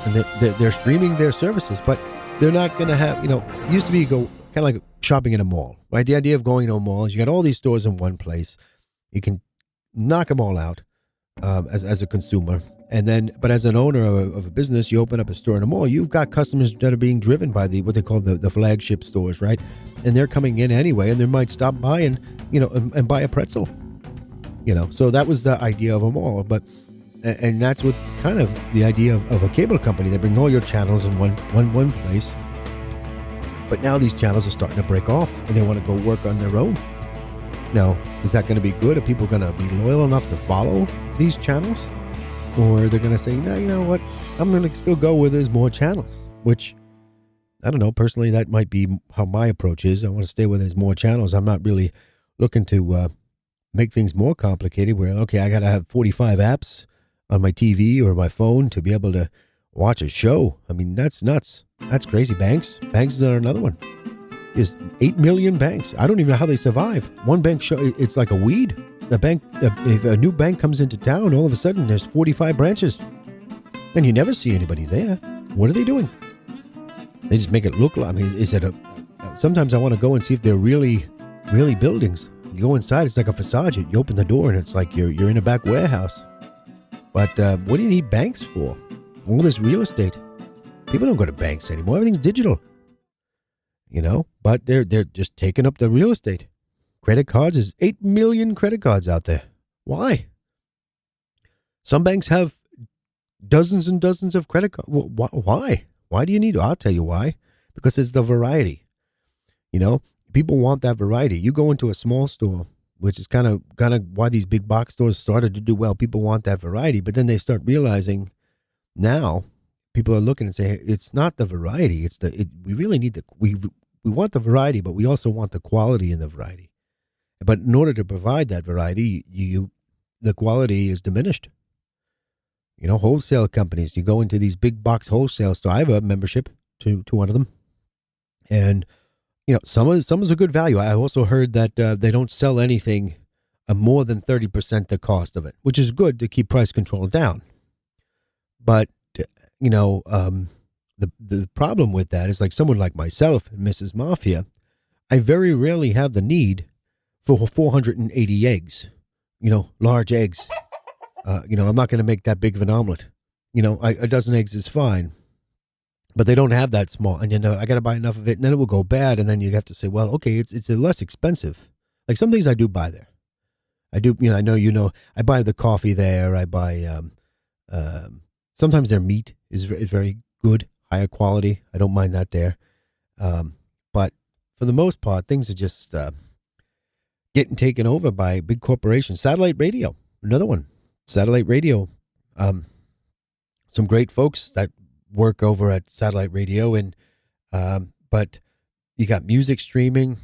And they're streaming their services, but they're not going to have, it used to be you go kind of like shopping in a mall, right? The idea of going to a mall is you got all these stores in one place. You can knock them all out as a consumer. And then, but as an owner of a business, you open up a store in a mall, you've got customers that are being driven by what they call the flagship stores, right? And they're coming in anyway, and they might stop by and buy a pretzel. So that was the idea of a mall, and that's what kind of the idea of a cable company. They bring all your channels in one place, but now these channels are starting to break off, and they want to go work on their own. Now, is that going to be good? Are people going to be loyal enough to follow these channels? Or they're going to say, no, you know what? I'm going to still go where there's more channels, which, I don't know, personally, that might be how my approach is. I want to stay where there's more channels. I'm not really looking to make things more complicated where, okay, I got to have 45 apps on my TV or my phone to be able to watch a show. I mean, that's nuts. That's crazy. Banks is another one. There's 8 million banks. I don't even know how they survive. One bank it's like a weed. The bank, if a new bank comes into town, all of a sudden there's 45 branches, and you never see anybody there. What are they doing? They just make it look like. I mean, is it sometimes I want to go and see if they're really buildings. You go inside, it's like a facade. You open the door, and it's like you're in a back warehouse. But what do you need banks for? All this real estate. People don't go to banks anymore. Everything's digital. But they're just taking up the real estate. Credit cards, is 8 million credit cards out there. Why? Some banks have dozens and dozens of credit cards. Why? Why do you need? I'll tell you why. Because it's the variety. People want that variety. You go into a small store, which is kind of why these big box stores started to do well. People want that variety, but then they start realizing now people are looking and saying it's not the variety. We really need we want the variety, but we also want the quality in the variety. But in order to provide that variety, the quality is diminished. Wholesale companies, you go into these big box wholesale stores. I have a membership to one of them. And, some is a good value. I also heard that they don't sell anything more than 30% the cost of it, which is good to keep price control down. But, the problem with that is like someone like myself and Mrs. Mafia, I very rarely have the need for 480 eggs, large eggs. I'm not going to make that big of an omelet. A dozen eggs is fine, but they don't have that small. And, I got to buy enough of it, and then it will go bad. And then you have to say, well, okay, it's less expensive. Like some things I do buy there. I do, I know, I buy the coffee there. I buy Sometimes their meat is very good, higher quality. I don't mind that there. But for the most part, things are just getting taken over by big corporations. Satellite radio, another one. Satellite radio. Some great folks that work over at satellite radio, and but you got music streaming.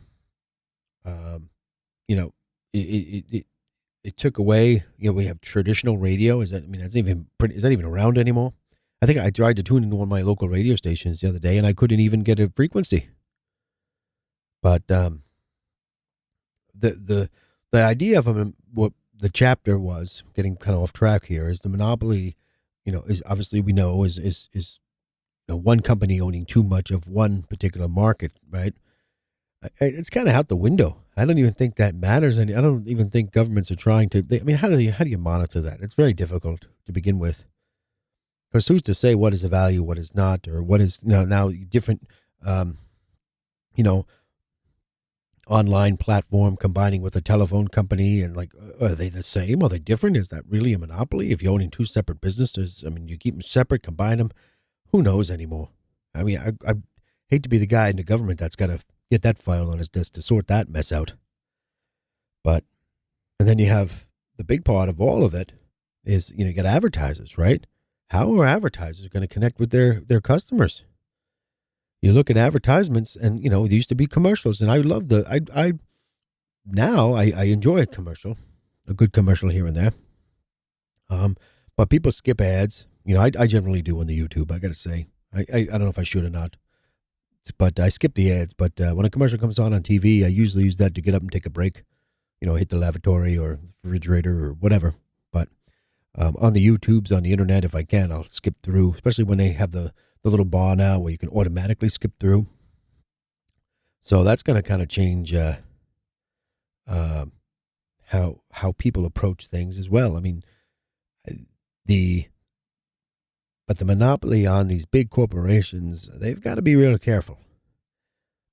You know, it took away. You know, we have traditional radio. Is that? I mean, that's even pretty. Is that even around anymore? I think I tried to tune into one of my local radio stations the other day, and I couldn't even get a frequency. But the idea of what the chapter was, getting kind of off track here, is the monopoly. You know, is obviously we know is one company owning too much of one particular market, right? It's kind of out the window. I don't even think that matters. And I don't even think governments are trying to. I mean, how do you monitor that? It's very difficult to begin with. Because who's to say what is a value, what is not, or what is now different, online platform combining with a telephone company, and like, are they the same? Are they different? Is that really a monopoly? If you're owning two separate businesses, I mean, you keep them separate, combine them. Who knows anymore? I mean, I hate to be the guy in the government that's got to get that file on his desk to sort that mess out. And then you have the big part of all of it is, you got advertisers, right? How are advertisers going to connect with their customers? You look at advertisements, and there used to be commercials, and I love now I enjoy a good commercial here and there. But people skip ads. I generally do on the YouTube. I got to say, I don't know if I should or not, but I skip the ads. But when a commercial comes on TV, I usually use that to get up and take a break. Hit the lavatory or refrigerator or whatever. But on the YouTubes, on the internet, if I can, I'll skip through, especially when they have the little bar now where you can automatically skip through. So that's going to kind of change how people approach things as well. I mean, but the monopoly on these big corporations, they've got to be real careful,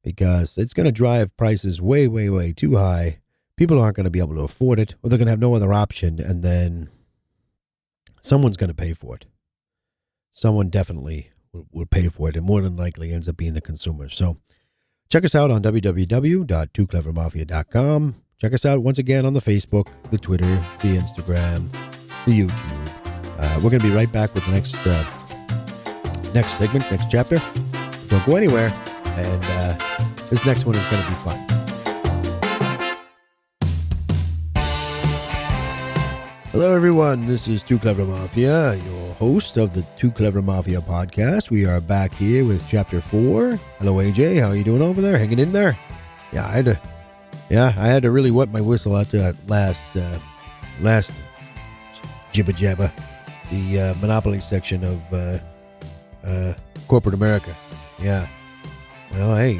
because it's going to drive prices way, way, way too high. People aren't going to be able to afford it, or they're going to have no other option, and then someone's going to pay for it. Someone definitely will pay for it, and more than likely ends up being the consumer. So check us out on www.tooclevermafia.com. Check us out once again on the Facebook, the Twitter, the Instagram, the YouTube. We're going to be right back with the next segment, next chapter. Don't go anywhere, and this next one is going to be fun. Hello, everyone. This is Tooclevermafia, your host of the Tooclevermafia podcast. We are back here with Chapter 4. Hello, AJ. How are you doing over there? Hanging in there? Yeah, I had to really wet my whistle out to that last jibba jabba, the monopoly section of corporate America. Yeah. Well, hey,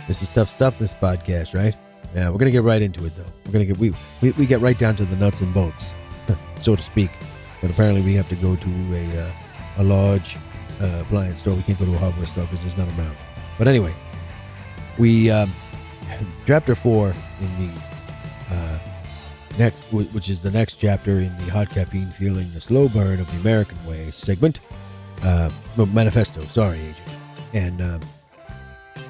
this is tough stuff, this podcast, right? Yeah, we're gonna get right into it, though. We're gonna we get right down to the nuts and bolts, so to speak. But apparently, we have to go to a large appliance store. We can't go to a hardware store because there's none around. But anyway, we chapter 4 in the next, which is the next chapter in the hot caffeine feeling the slow burn of the American way segment, manifesto. Sorry, AJ, and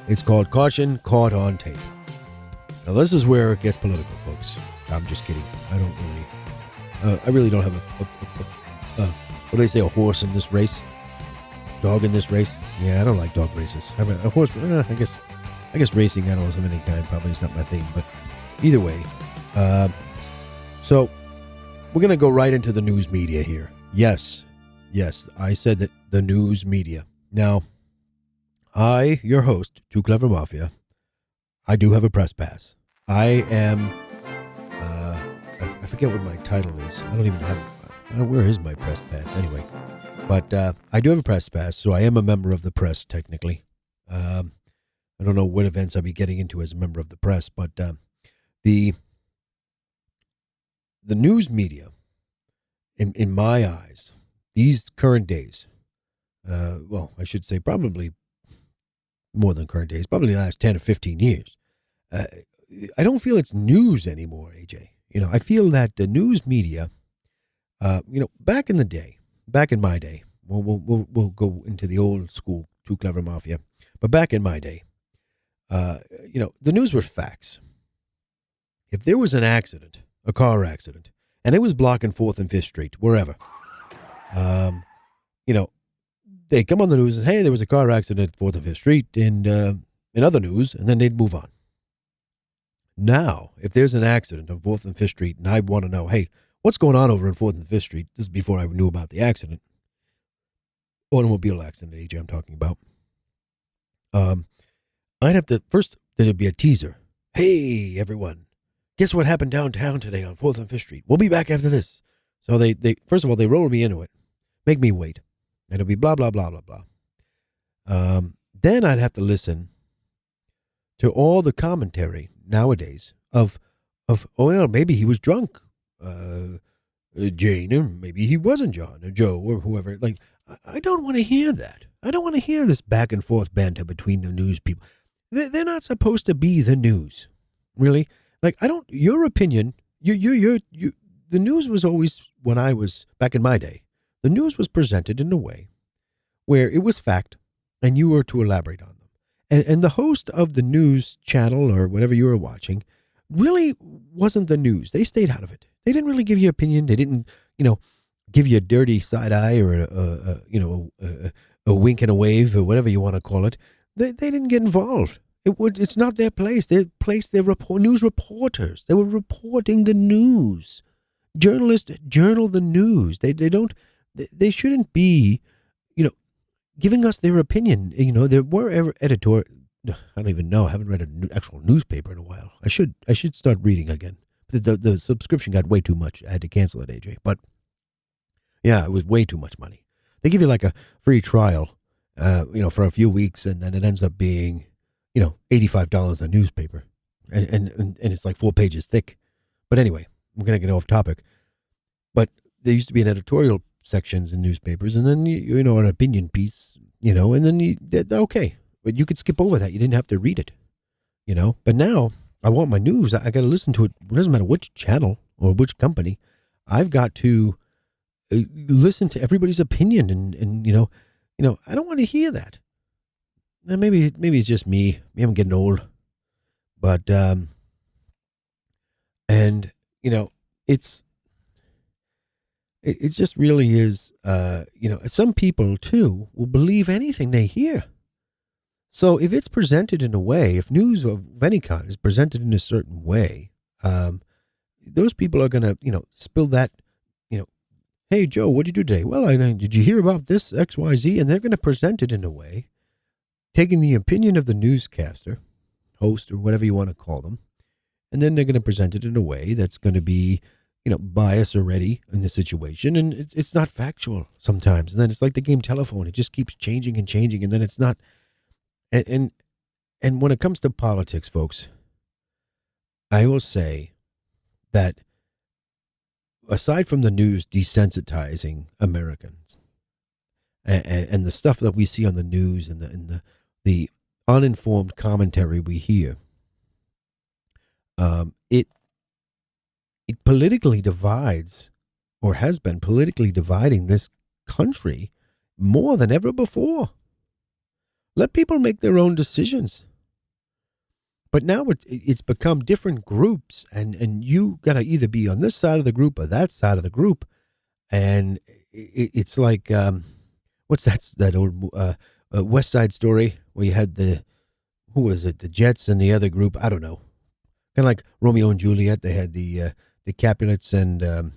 it's called "Caution Caught on Tape." Now, this is where it gets political, folks. I'm just kidding. I really don't have what do they say, a horse in this race? Dog in this race? Yeah, I don't like dog races. A horse, I guess racing animals of any kind probably is not my thing, but either way. So, we're going to go right into the news media here. Yes, I said that the news media. Now, I, your host, Tooclevermafia, I do have a press pass. I am, I forget what my title is. I don't even have, where is my press pass anyway? But I do have a press pass, so I am a member of the press, technically. I don't know what events I'll be getting into as a member of the press, but the news media, in my eyes, these current days, well, I should say probably more than current days, probably the last 10 or 15 years, I don't feel it's news anymore, AJ. I feel that the news media, back in the day, back in my day, we'll go into the old school Tooclevermafia, but back in my day, the news were facts. If there was an accident, a car accident, and it was blocking 4th and 5th Street, wherever, they come on the news and, hey, there was a car accident at 4th and 5th Street, and in other news, and then they'd move on. Now, if there's an accident on 4th and 5th Street, and I want to know, hey, what's going on over in 4th and 5th Street? This is before I knew about the accident. Automobile accident, AJ, I'm talking about. I'd have to, first, there'd be a teaser. Hey, everyone, guess what happened downtown today on 4th and 5th Street? We'll be back after this. So they first of all, they roll me into it, make me wait. And it'll be blah, blah, blah, blah, blah. Then I'd have to listen to all the commentary nowadays of oh, well, maybe he was drunk, Jane, or maybe he wasn't John or Joe or whoever. Like, I don't want to hear that. I don't want to hear this back and forth banter between the news people. They're not supposed to be the news, really. Like, your opinion, the news was always, when I was back in my day, the news was presented in a way where it was fact and you were to elaborate on them. And the host of the news channel or whatever you were watching really wasn't the news. They stayed out of it. They didn't really give you opinion. They didn't, give you a dirty side eye or a wink and a wave or whatever you want to call it. They didn't get involved. It's not their place. Their place, they're news reporters. They were reporting the news. Journalists journal the news. They shouldn't be, giving us their opinion. There were editor. I don't even know. I haven't read an actual newspaper in a while. I should start reading again. The subscription got way too much. I had to cancel it, AJ. But yeah, it was way too much money. They give you like a free trial, for a few weeks, and then it ends up being, $85 a newspaper, and it's like 4 pages thick. But anyway, we're gonna get off topic. But there used to be an editorial sections in newspapers, and then an opinion piece, and then okay, but you could skip over that. You didn't have to read it, But now I want my news. I got to listen to it. It doesn't matter which channel or which company. I've got to listen to everybody's opinion, and I don't want to hear that. Now, maybe it's just me. Maybe I'm getting old, but it just really is. Some people too will believe anything they hear. So if it's presented in a way, if news of any kind is presented in a certain way, those people are going to, spill that, hey, Joe, what'd you do today? Well, did you hear about this XYZ? And they're going to present it in a way, taking the opinion of the newscaster, host, or whatever you want to call them, and then they're going to present it in a way that's going to be, bias already in the situation, and it's not factual sometimes. And then it's like the game telephone. It just keeps changing and changing, and then it's not. And when it comes to politics, folks, I will say that aside from the news desensitizing Americans and the stuff that we see on the news and the uninformed commentary we hear, it politically divides, or has been politically dividing this country more than ever before. Let people make their own decisions. But now it's become different groups, and you got to either be on this side of the group or that side of the group. And it's like, what's that old West Side Story where you had who was it, the Jets and the other group? I don't know. Kind of like Romeo and Juliet. They had the Capulets and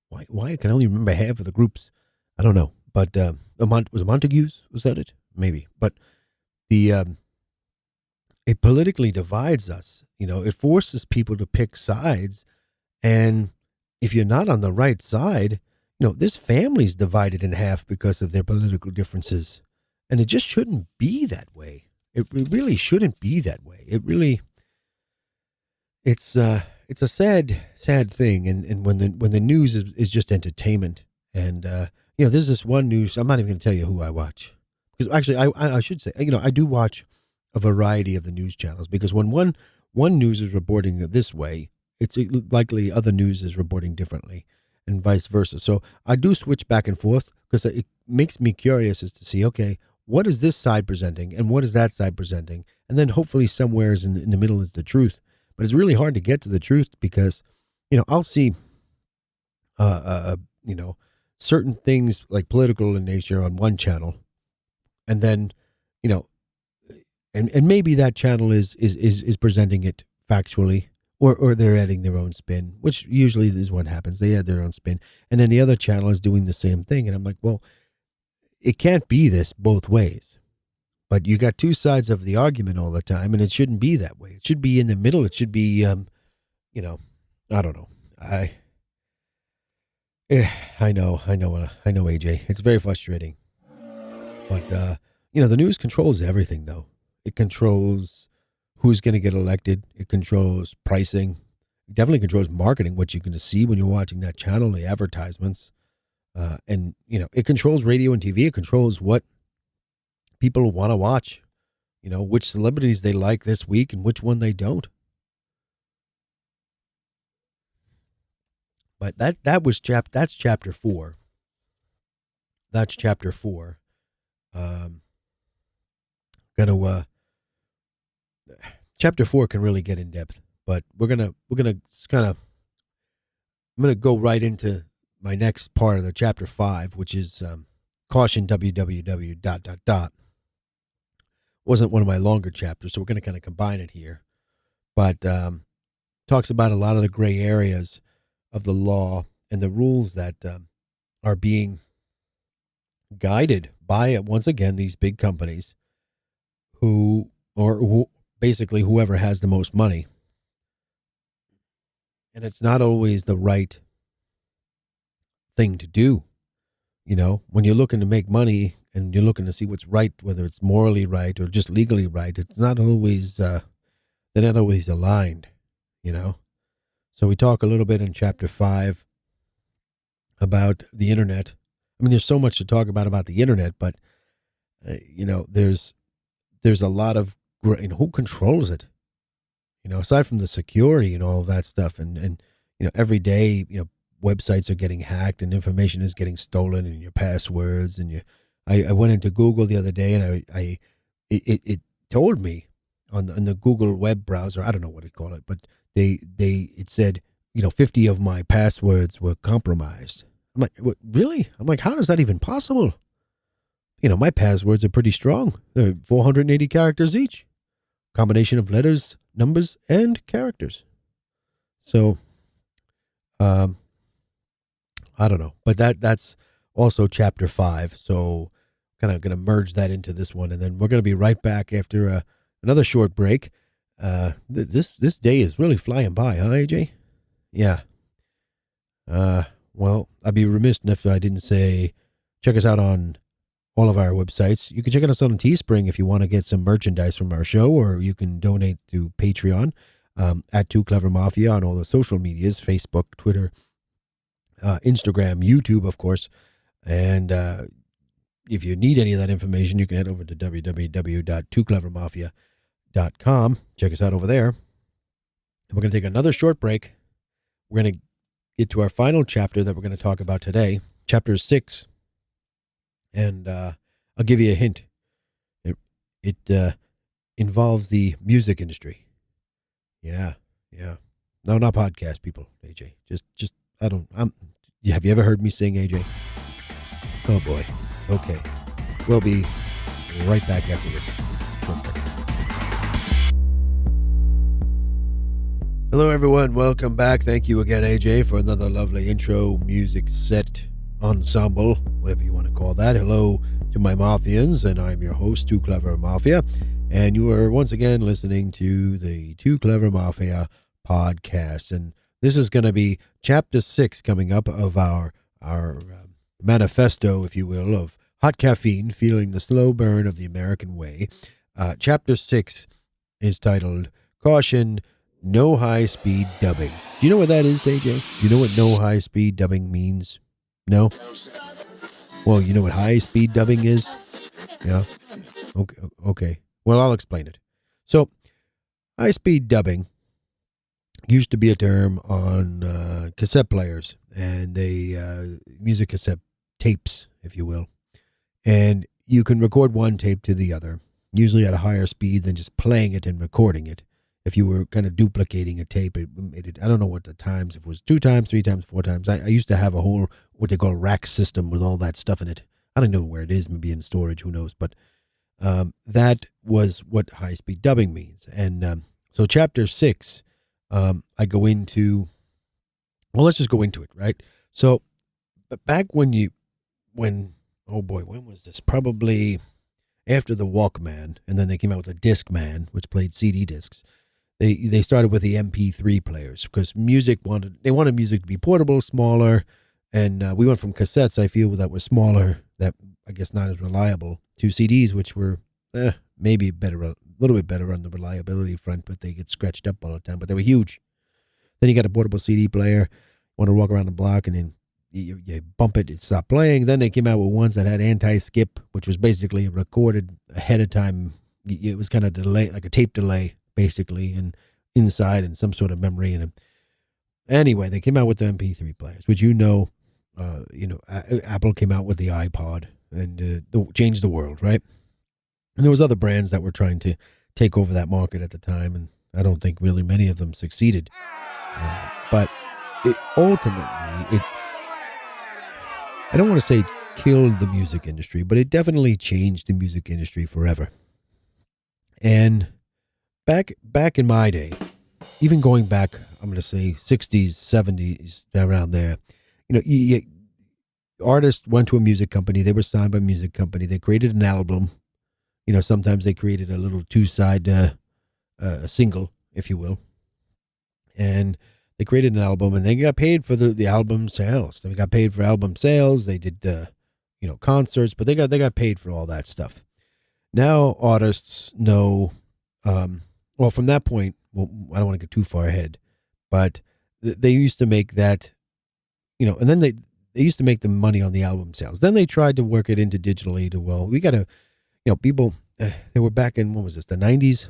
why I can only remember half of the groups. I don't know. But was it Montagues? Was that it? Maybe. But it politically divides us. It forces people to pick sides. And if you're not on the right side, this family's divided in half because of their political differences. And it just shouldn't be that way. It really shouldn't be that way. It's a sad thing. And when the news is just entertainment. And, there's this one news. I'm not even going to tell you who I watch. Because actually, I should say, I do watch a variety of the news channels, because when one news is reporting this way, it's likely other news is reporting differently. and vice versa. So I do switch back and forth because it makes me curious as to see, okay, what is this side presenting and what is that side presenting? And then hopefully somewhere in the middle is the truth. But it's really hard to get to the truth because, I'll see, certain things like political in nature on one channel. And then, you know, and maybe that channel is presenting it factually, or they're adding their own spin, which usually is what happens. They add their own spin, and then the other channel is doing the same thing, and I'm like, well, it can't be this both ways. But you got two sides of the argument all the time, and it shouldn't be that way. It should be in the middle. It should be, I don't know. I know, AJ. It's very frustrating, but the news controls everything, though. It controls who's going to get elected. It controls pricing. It definitely controls marketing, what you're going to see when you're watching that channel, the advertisements. And it controls radio and TV. It controls what people want to watch, which celebrities they like this week and which one they don't. But that's chapter 4. That's chapter 4. Chapter 4 can really get in depth, but we're gonna kind of, I'm gonna go right into my next part of the chapter 5, which is caution www ... Wasn't one of my longer chapters, so we're gonna kind of combine it here, but talks about a lot of the gray areas of the law and the rules that are being guided by, once again, these big companies who basically whoever has the most money. And it's not always the right thing to do. When you're looking to make money and you're looking to see what's right, whether it's morally right or just legally right, it's not always, they're not always aligned, So we talk a little bit in chapter 5 about the internet. I mean, there's so much to talk about the internet, but, there's a lot of, who controls it? Aside from the security and all of that stuff, and every day, websites are getting hacked and information is getting stolen, and your passwords, and I went into Google the other day, and it told me on the Google web browser, I don't know what to call it, but it said, 50 of my passwords were compromised. I'm like, what, really? I'm like, how is that even possible? My passwords are pretty strong. They're 480 characters each. Combination of letters, numbers, and characters. So, I don't know. But that's also chapter 5. So, kind of going to merge that into this one. And then we're going to be right back after another short break. This day is really flying by, huh, AJ? Yeah. Well, I'd be remiss if I didn't say check us out on all of our websites. You can check us out on Teespring if you want to get some merchandise from our show, or you can donate to Patreon at Tooclevermafia on all the social medias, Facebook, Twitter, Instagram, YouTube, of course. And if you need any of that information, you can head over to www.tooclevermafia.com. Check us out over there. And we're going to take another short break. We're going to get to our final chapter that we're going to talk about today, chapter 6. And I'll give you a hint. It involves the music industry. Yeah. No, not podcast people, AJ. Just have you ever heard me sing, AJ? Oh boy. Okay. We'll be right back after this. Hello, everyone. Welcome back. Thank you again, AJ, for another lovely intro music set ensemble, whatever you want to call that. Hello to my Mafians, and I'm your host, Too Clever Mafia, and you are once again listening to the Too Clever Mafia podcast, and this is going to be chapter 6 coming up of our manifesto, if you will, of Hot Caffeine, Feeling the Slow Burn of the American Way. Chapter 6 is titled Caution, No High-Speed Dubbing. Do you know what that is, AJ? Do you know what no high-speed dubbing means? No? Well, you know what high-speed dubbing is? Yeah? Okay. Well, I'll explain it. So, high-speed dubbing used to be a term on cassette players and music cassette tapes, if you will. And you can record one tape to the other, usually at a higher speed than just playing it and recording it. If you were kind of duplicating a tape, I don't know what the times, if it was 2 times, 3 times, 4 times. I used to have a whole, what they call rack system with all that stuff in it. I don't know where it is, maybe in storage, who knows. But that was what high-speed dubbing means. And so chapter 6, I go into, well, let's just go into it, right? So back oh boy, when was this? Probably after the Walkman, and then they came out with the Discman, which played CD discs. They started with the MP3 players because they wanted music to be portable, smaller, and we went from cassettes, I feel, that were smaller, that I guess not as reliable, to CDs, which were maybe better, a little bit better on the reliability front, but they get scratched up all the time. But they were huge. Then you got a portable CD player. Want to walk around the block, and then you bump it stopped playing. Then they came out with ones that had anti-skip, which was basically recorded ahead of time. It was kind of delay, like a tape delay, basically, and inside and some sort of memory in them. Anyway, they came out with the MP3 players, which Apple came out with the iPod and changed the world, right? And there was other brands that were trying to take over that market at the time, and I don't think really many of them succeeded. But it ultimately, I don't want to say killed the music industry, but it definitely changed the music industry forever. And back in my day, even going back, I'm going to say 60s, 70s, around there, artists went to a music company. They were signed by a music company. They created an album. Sometimes they created a little two-side single, if you will. And they created an album, and they got paid for the album sales. They got paid for album sales. They did, concerts, but they got paid for all that stuff. Now artists know, from that point, well, I don't want to get too far ahead, but they used to make that, and then they used to make the money on the album sales. Then they tried to work it into digitally we got to, people, they were back in, what was this, the 90s,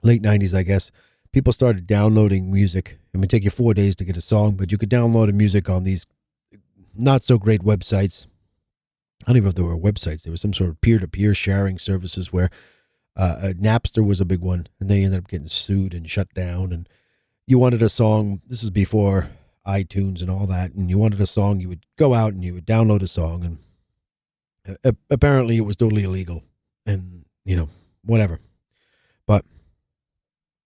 late 90s, I guess. People started downloading music. It would take you 4 days to get a song, but you could download the music on these not so great websites. I don't even know if there were websites. There was some sort of peer-to-peer sharing services where Napster was a big one, and they ended up getting sued and shut down. And you wanted a song. This is before iTunes and all that. And you wanted a song, you would go out and you would download a song, and apparently it was totally illegal, and whatever. But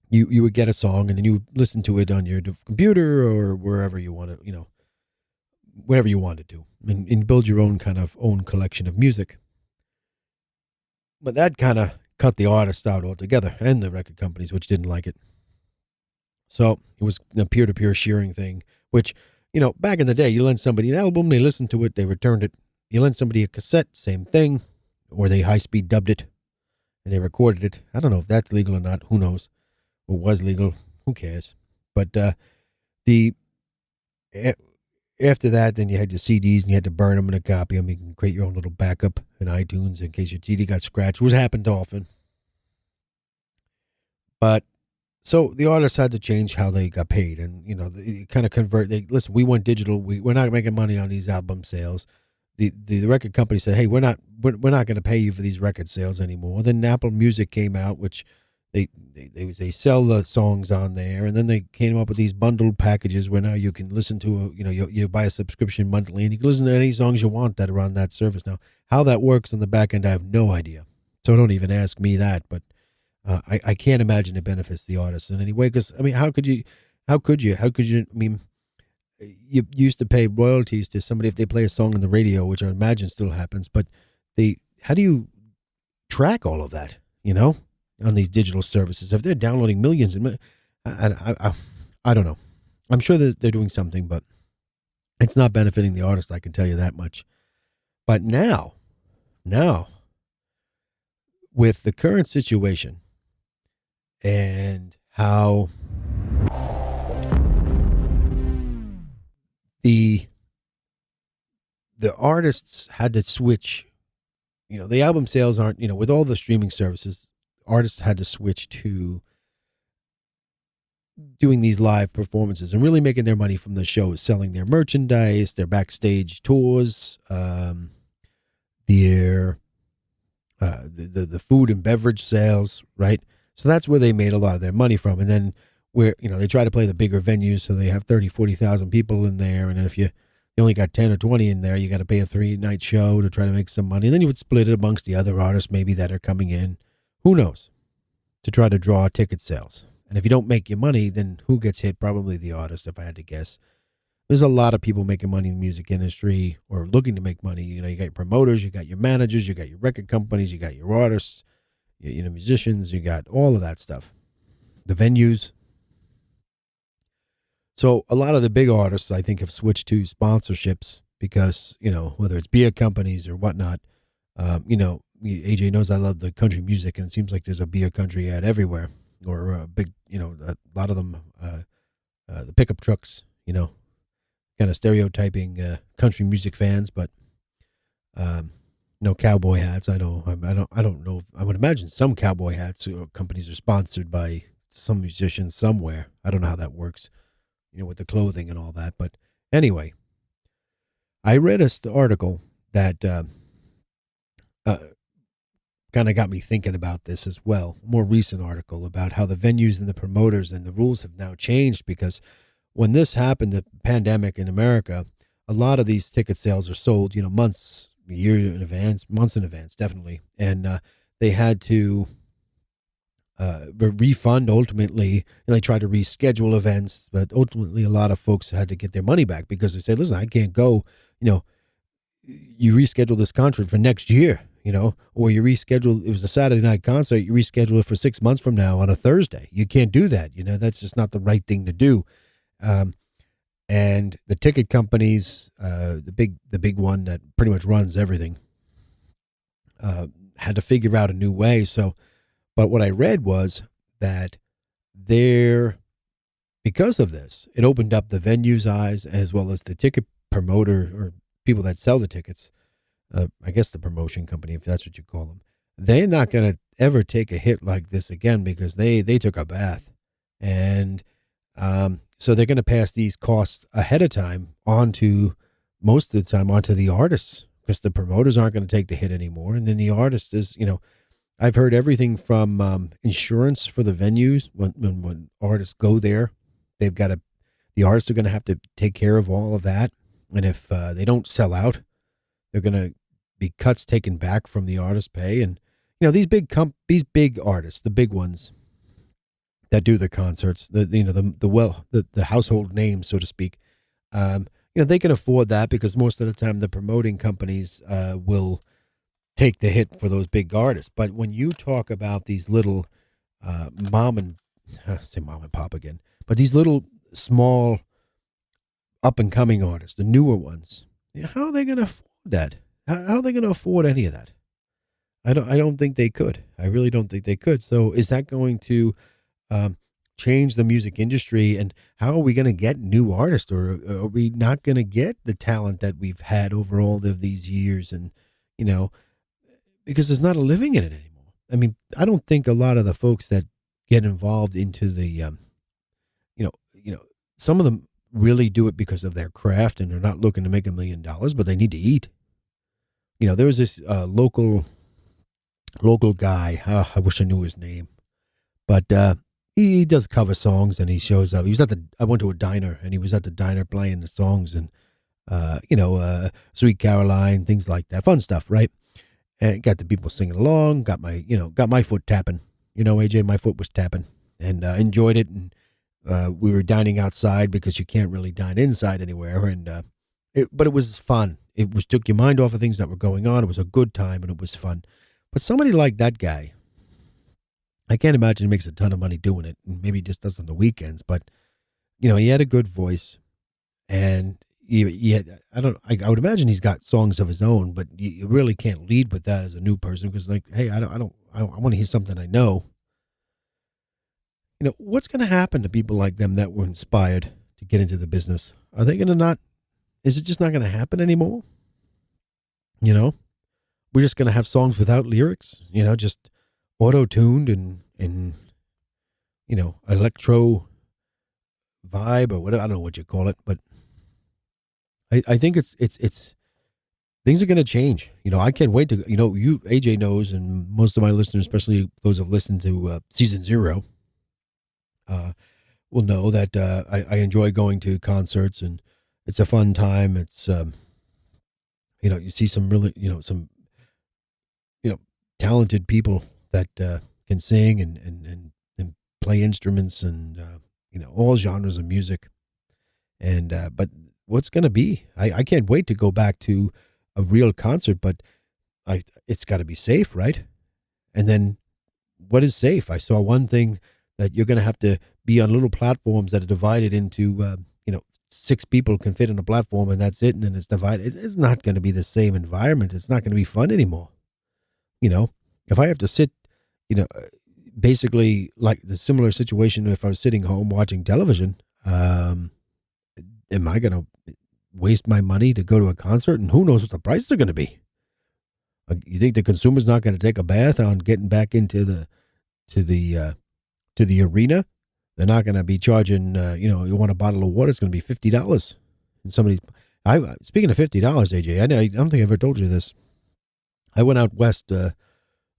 you would get a song, and then you would listen to it on your computer or wherever you wanted, whatever you wanted to, and build your own collection of music. But that kind of cut the artists out altogether, and the record companies, which didn't like it. So it was a peer-to-peer sharing thing, which, back in the day, you lent somebody an album, they listened to it, they returned it. You lent somebody a cassette, same thing, or they high-speed dubbed it, and they recorded it. I don't know if that's legal or not, who knows? Or was legal, who cares? But after that, then you had your CDs, and you had to burn them and copy them. You can create your own little backup in iTunes in case your CD got scratched, which happened often. But so the artists had to change how they got paid, and they kind of convert. Listen, we went digital. We're not making money on these album sales. The record company said, "Hey, we're not going to pay you for these record sales anymore." Then Apple Music came out, which they sell the songs on there, and then they came up with these bundled packages where now you can listen to you buy a subscription monthly, and you can listen to any songs you want that are on that service. Now, how that works on the back end, I have no idea. So don't even ask me that. But I can't imagine it benefits the artists in any way, because how could you? You used to pay royalties to somebody if they play a song on the radio, which I imagine still happens. But how do you track all of that? On these digital services, if they're downloading millions, I don't know. I'm sure that they're doing something, but it's not benefiting the artist. I can tell you that much. But now, with the current situation and how the artists had to switch, the album sales aren't, with all the streaming services, artists had to switch to doing these live performances and really making their money from the shows, selling their merchandise, their backstage tours, their the food and beverage sales, right? So that's where they made a lot of their money from. And then where, they try to play the bigger venues, so they have 30, 40,000 people in there. And then if you only got 10 or 20 in there, you got to pay a 3-night show to try to make some money. And then you would split it amongst the other artists maybe that are coming in. Who knows? To try to draw ticket sales. And if you don't make your money, then who gets hit? Probably the artist, if I had to guess. There's a lot of people making money in the music industry or looking to make money. You got your promoters, you got your managers, you got your record companies, you got your artists, musicians, you got all of that stuff. The venues. So a lot of the big artists, I think, have switched to sponsorships because, whether it's beer companies or whatnot, AJ knows I love the country music, and it seems like there's a beer country ad everywhere, or a big, a lot of them, the pickup trucks, kind of stereotyping country music fans, but no cowboy hats. I don't know. I would imagine some cowboy hats companies are sponsored by some musicians somewhere. I don't know how that works, with the clothing and all that. But anyway, I read an article that kind of got me thinking about this as well. A more recent article about how the venues and the promoters and the rules have now changed, because when this happened, the pandemic in America, a lot of these ticket sales are sold, months, a year in advance, months in advance, definitely. And they had to refund ultimately. And they tried to reschedule events, but ultimately a lot of folks had to get their money back because they said, listen, I can't go, you reschedule this concert for next year, or you reschedule, it was a Saturday night concert, you reschedule it for 6 months from now on a Thursday. You can't do that. That's just not the right thing to do. And the ticket companies, the big one that pretty much runs everything, had to figure out a new way. So, but what I read was that because of this, it opened up the venue's eyes as well as the ticket promoter or people that sell the tickets. I guess the promotion company, if that's what you call them, they're not going to ever take a hit like this again because they took a bath. And so they're going to pass these costs ahead of time most of the time onto the artists, because the promoters aren't going to take the hit anymore. And then the artist is, I've heard everything from insurance for the venues. When artists go there, the artists are going to have to take care of all of that. And if they don't sell out, they're going to be cuts taken back from the artist pay. And, these big artists, the big ones that do the concerts, the household names, so to speak, they can afford that because most of the time the promoting companies will take the hit for those big artists. But when you talk about these little mom and pop again, but these little small up and coming artists, the newer ones, how are they going to afford that? How are they going to afford any of that? I don't think they could. I really don't think they could. So is that going to change the music industry, and how are we going to get new artists, or are we not going to get the talent that we've had over all of these years? And because there's not a living in it anymore. I mean, I don't think a lot of the folks that get involved into the some of them really do it because of their craft, and they're not looking to make $1 million, but they need to eat. There was this local guy. I wish I knew his name, but he does cover songs, and he shows up. I went to a diner, and he was at the diner playing the songs, and Sweet Caroline, things like that, fun stuff, right? And got the people singing along. Got my foot tapping. AJ, my foot was tapping, and enjoyed it. And we were dining outside because you can't really dine inside anywhere, and but it was fun. It took your mind off of things that were going on. It was a good time, and it was fun. But somebody like that guy, I can't imagine he makes a ton of money doing it. And maybe he just does on the weekends. But he had a good voice, and I would imagine he's got songs of his own. But you really can't lead with that as a new person because, hey, I want to hear something I know. What's going to happen to people like them that were inspired to get into the business? Are they going to not? Is it just not going to happen anymore? We're just going to have songs without lyrics, just auto-tuned and electro vibe or whatever. I don't know what you call it, but I think it's things are going to change. I can't wait to, you, AJ knows, and most of my listeners, especially those who have listened to season 0, will know that I enjoy going to concerts, and it's a fun time. It's, you see some really, talented people that can sing and play instruments and, all genres of music. And, but what's going to be, I can't wait to go back to a real concert, but it's got to be safe, right? And then what is safe? I saw one thing that you're going to have to be on little platforms that are divided into, 6 people can fit in a platform and that's it. And then it's divided. It's not going to be the same environment. It's not going to be fun anymore. If I have to sit, basically like the similar situation, if I was sitting home watching television, am I going to waste my money to go to a concert? And who knows what the prices are going to be? You think the consumer's not going to take a bath on getting back into to the arena? They're not going to be charging, you want a bottle of water, it's going to be $50. And speaking of $50, AJ, I don't think I ever told you this. I went out west,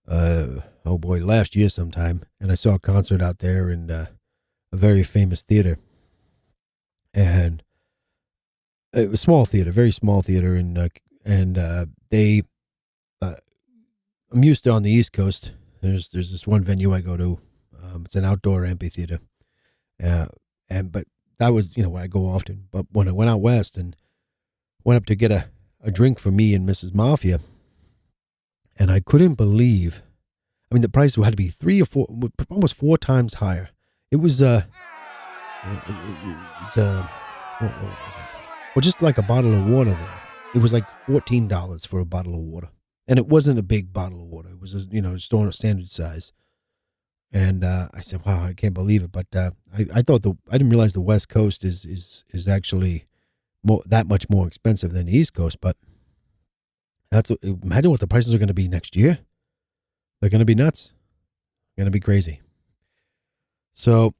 last year sometime, and I saw a concert out there in a very famous theater. And it was a small theater, very small theater, and they, I'm used to on the East Coast. There's this one venue I go to. It's an outdoor amphitheater. But that was, where I go often. But when I went out west and went up to get a drink for me and Mrs. Mafia, and I couldn't believe, the price had to be 3 or 4, almost 4 times higher. It was, what was it? Well, just like a bottle of water there. It was like $14 for a bottle of water. And it wasn't a big bottle of water. It was, standard size. And I said, wow, I can't believe it. But I thought I didn't realize the West Coast is actually that much more expensive than the East Coast. But imagine what the prices are going to be next year. They're going to be nuts. Going to be crazy. So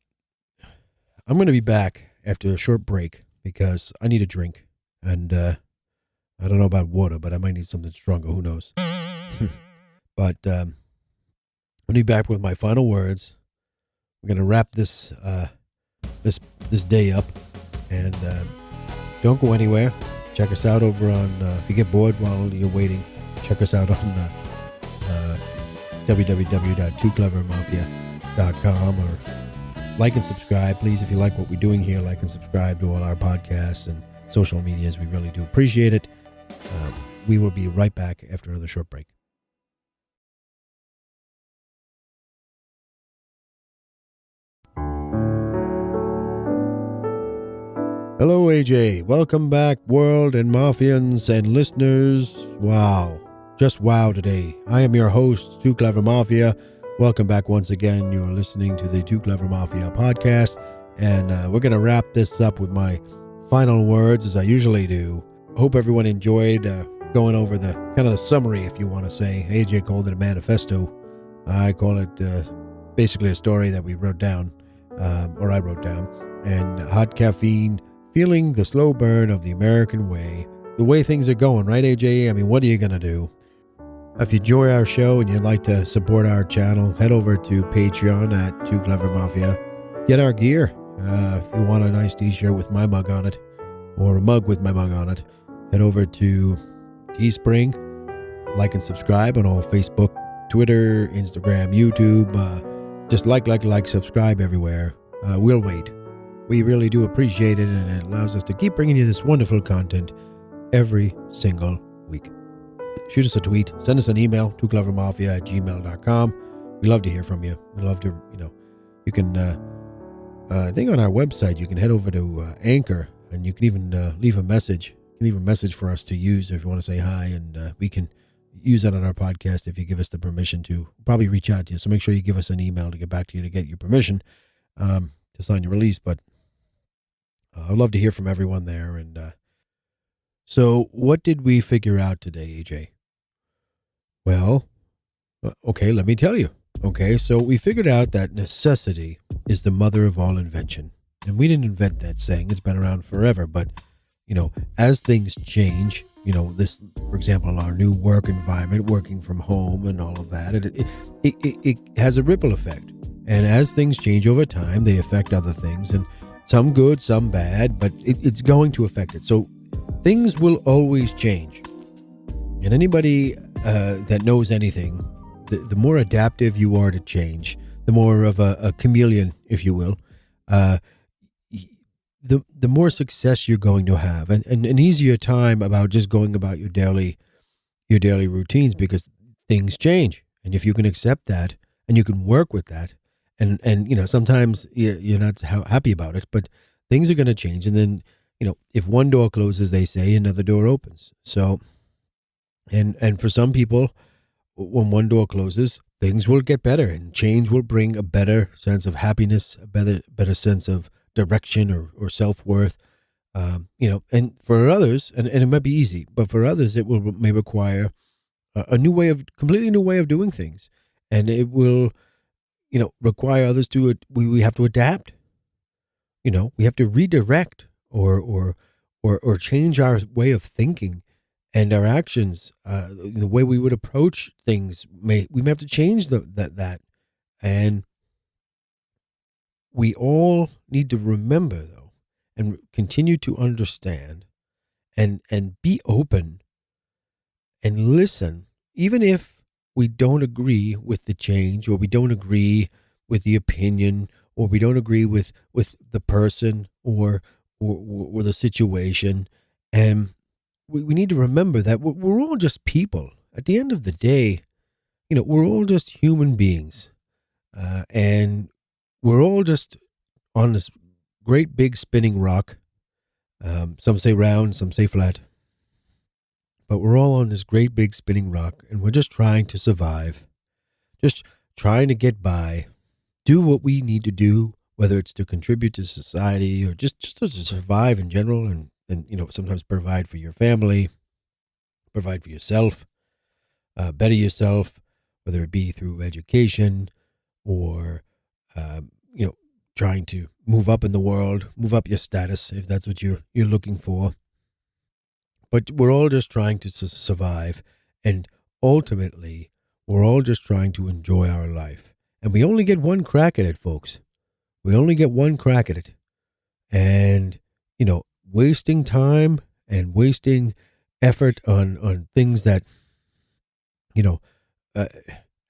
I'm going to be back after a short break because I need a drink. And I don't know about water, but I might need something stronger. Who knows? But I'll be back with my final words. We're going to wrap this day up. And don't go anywhere. Check us out over on, if you get bored while you're waiting, check us out on www.tooclevermafia.com, or like and subscribe. Please, if you like what we're doing here, like and subscribe to all our podcasts and social medias. We really do appreciate it. We will be right back after another short break. Hello, AJ. Welcome back, world and Mafians and listeners. Wow. Just wow today. I am your host, Tooclevermafia. Welcome back once again. You're listening to the Tooclevermafia podcast. And we're going to wrap this up with my final words, as I usually do. Hope everyone enjoyed going over the kind of the summary, if you want to say. AJ called it a manifesto. I call it basically a story that we wrote down, or I wrote down. And hot caffeine, feeling the slow burn of the American way. The way things are going, right, AJ? What are you going to do? If you enjoy our show and you'd like to support our channel, head over to Patreon at Tooclevermafia. Get our gear. If you want a nice t-shirt with my mug on it, or a mug with my mug on it, head over to Teespring. Like and subscribe on all Facebook, Twitter, Instagram, YouTube. Just like, subscribe everywhere. We'll wait. We really do appreciate it, and it allows us to keep bringing you this wonderful content every single week. Shoot us a tweet, send us an email, tooclevermafia@gmail.com. We love to hear from you. We love to, you can, I think on our website, you can head over to Anchor, and you can even leave a message. You can leave a message for us to use if you want to say hi, and we can use that on our podcast if you give us the permission to. Probably reach out to you, so make sure you give us an email to get back to you to get your permission to sign your release. But I'd love to hear from everyone there. And so what did we figure out today, AJ? Well, okay, let me tell you. Okay, so we figured out that necessity is the mother of all invention. And we didn't invent that saying. It's been around forever. But, as things change, this, for example, our new work environment, working from home and all of that, it has a ripple effect. And as things change over time, they affect other things, and some good, some bad, but it's going to affect it. So things will always change. And anybody that knows anything, the more adaptive you are to change, the more of a chameleon, if you will, the more success you're going to have, and an easier time about just going about your daily routines, because things change. And if you can accept that and you can work with that, and sometimes you're not happy about it, but things are going to change. And then, if one door closes, they say another door opens. So, and for some people, when one door closes, things will get better, and change will bring a better sense of happiness, a better sense of direction or self-worth. And for others, and it might be easy, but for others, it may require a completely new way of doing things. And it will, require others to, we have to adapt. We have to redirect or change our way of thinking and our actions. The way we would approach things, we may have to change that. And we all need to remember, though, and continue to understand and be open and listen, even if we don't agree with the change, or we don't agree with the opinion, or we don't agree with the person or the situation. And we need to remember that we're all just people. At the end of the day, we're all just human beings. And we're all just on this great big spinning rock. Some say round, some say flat. But we're all on this great big spinning rock, and we're just trying to survive, just trying to get by, do what we need to do, whether it's to contribute to society or just to survive in general, and sometimes provide for your family, provide for yourself, better yourself, whether it be through education or, trying to move up in the world, move up your status, if that's what you're looking for. But we're all just trying to survive, and ultimately, we're all just trying to enjoy our life. And we only get one crack at it, folks. We only get one crack at it. And, wasting time and wasting effort on things that, at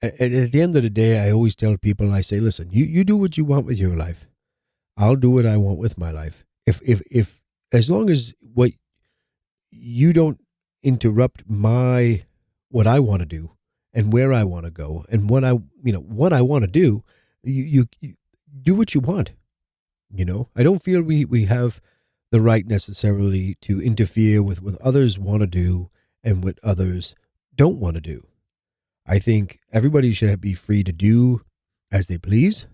the end of the day, I always tell people, I say, listen, you do what you want with your life. I'll do what I want with my life. If as long as what you don't interrupt what I want to do and where I want to go and what I want to do, you do what you want. I don't feel we have the right necessarily to interfere with what others want to do and what others don't want to do. I think everybody should be free to do as they please.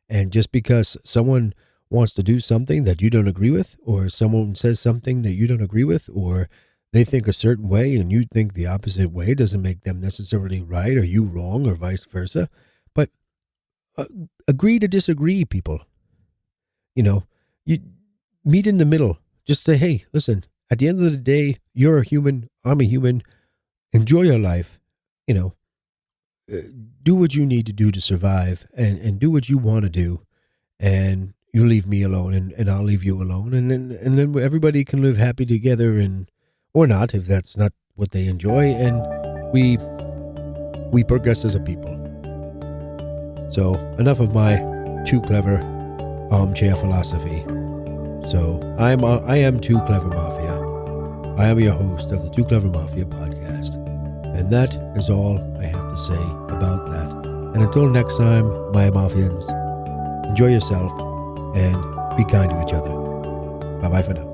And just because someone wants to do something that you don't agree with, or someone says something that you don't agree with, or they think a certain way and you think the opposite way, doesn't make them necessarily right or you wrong, or vice versa. But agree to disagree, people. You meet in the middle. Just say, hey, listen, at the end of the day, you're a human, I'm a human. Enjoy your life. Do what you need to do to survive, and do what you want to do. And you leave me alone, and I'll leave you alone. And then everybody can live happy together, or not, if that's not what they enjoy. And we progress as a people. So enough of my too clever armchair philosophy. So I am Tooclevermafia. I am your host of the Tooclevermafia podcast. And that is all I have to say about that. And until next time, my Mafians, enjoy yourself and be kind to each other. Bye-bye for now.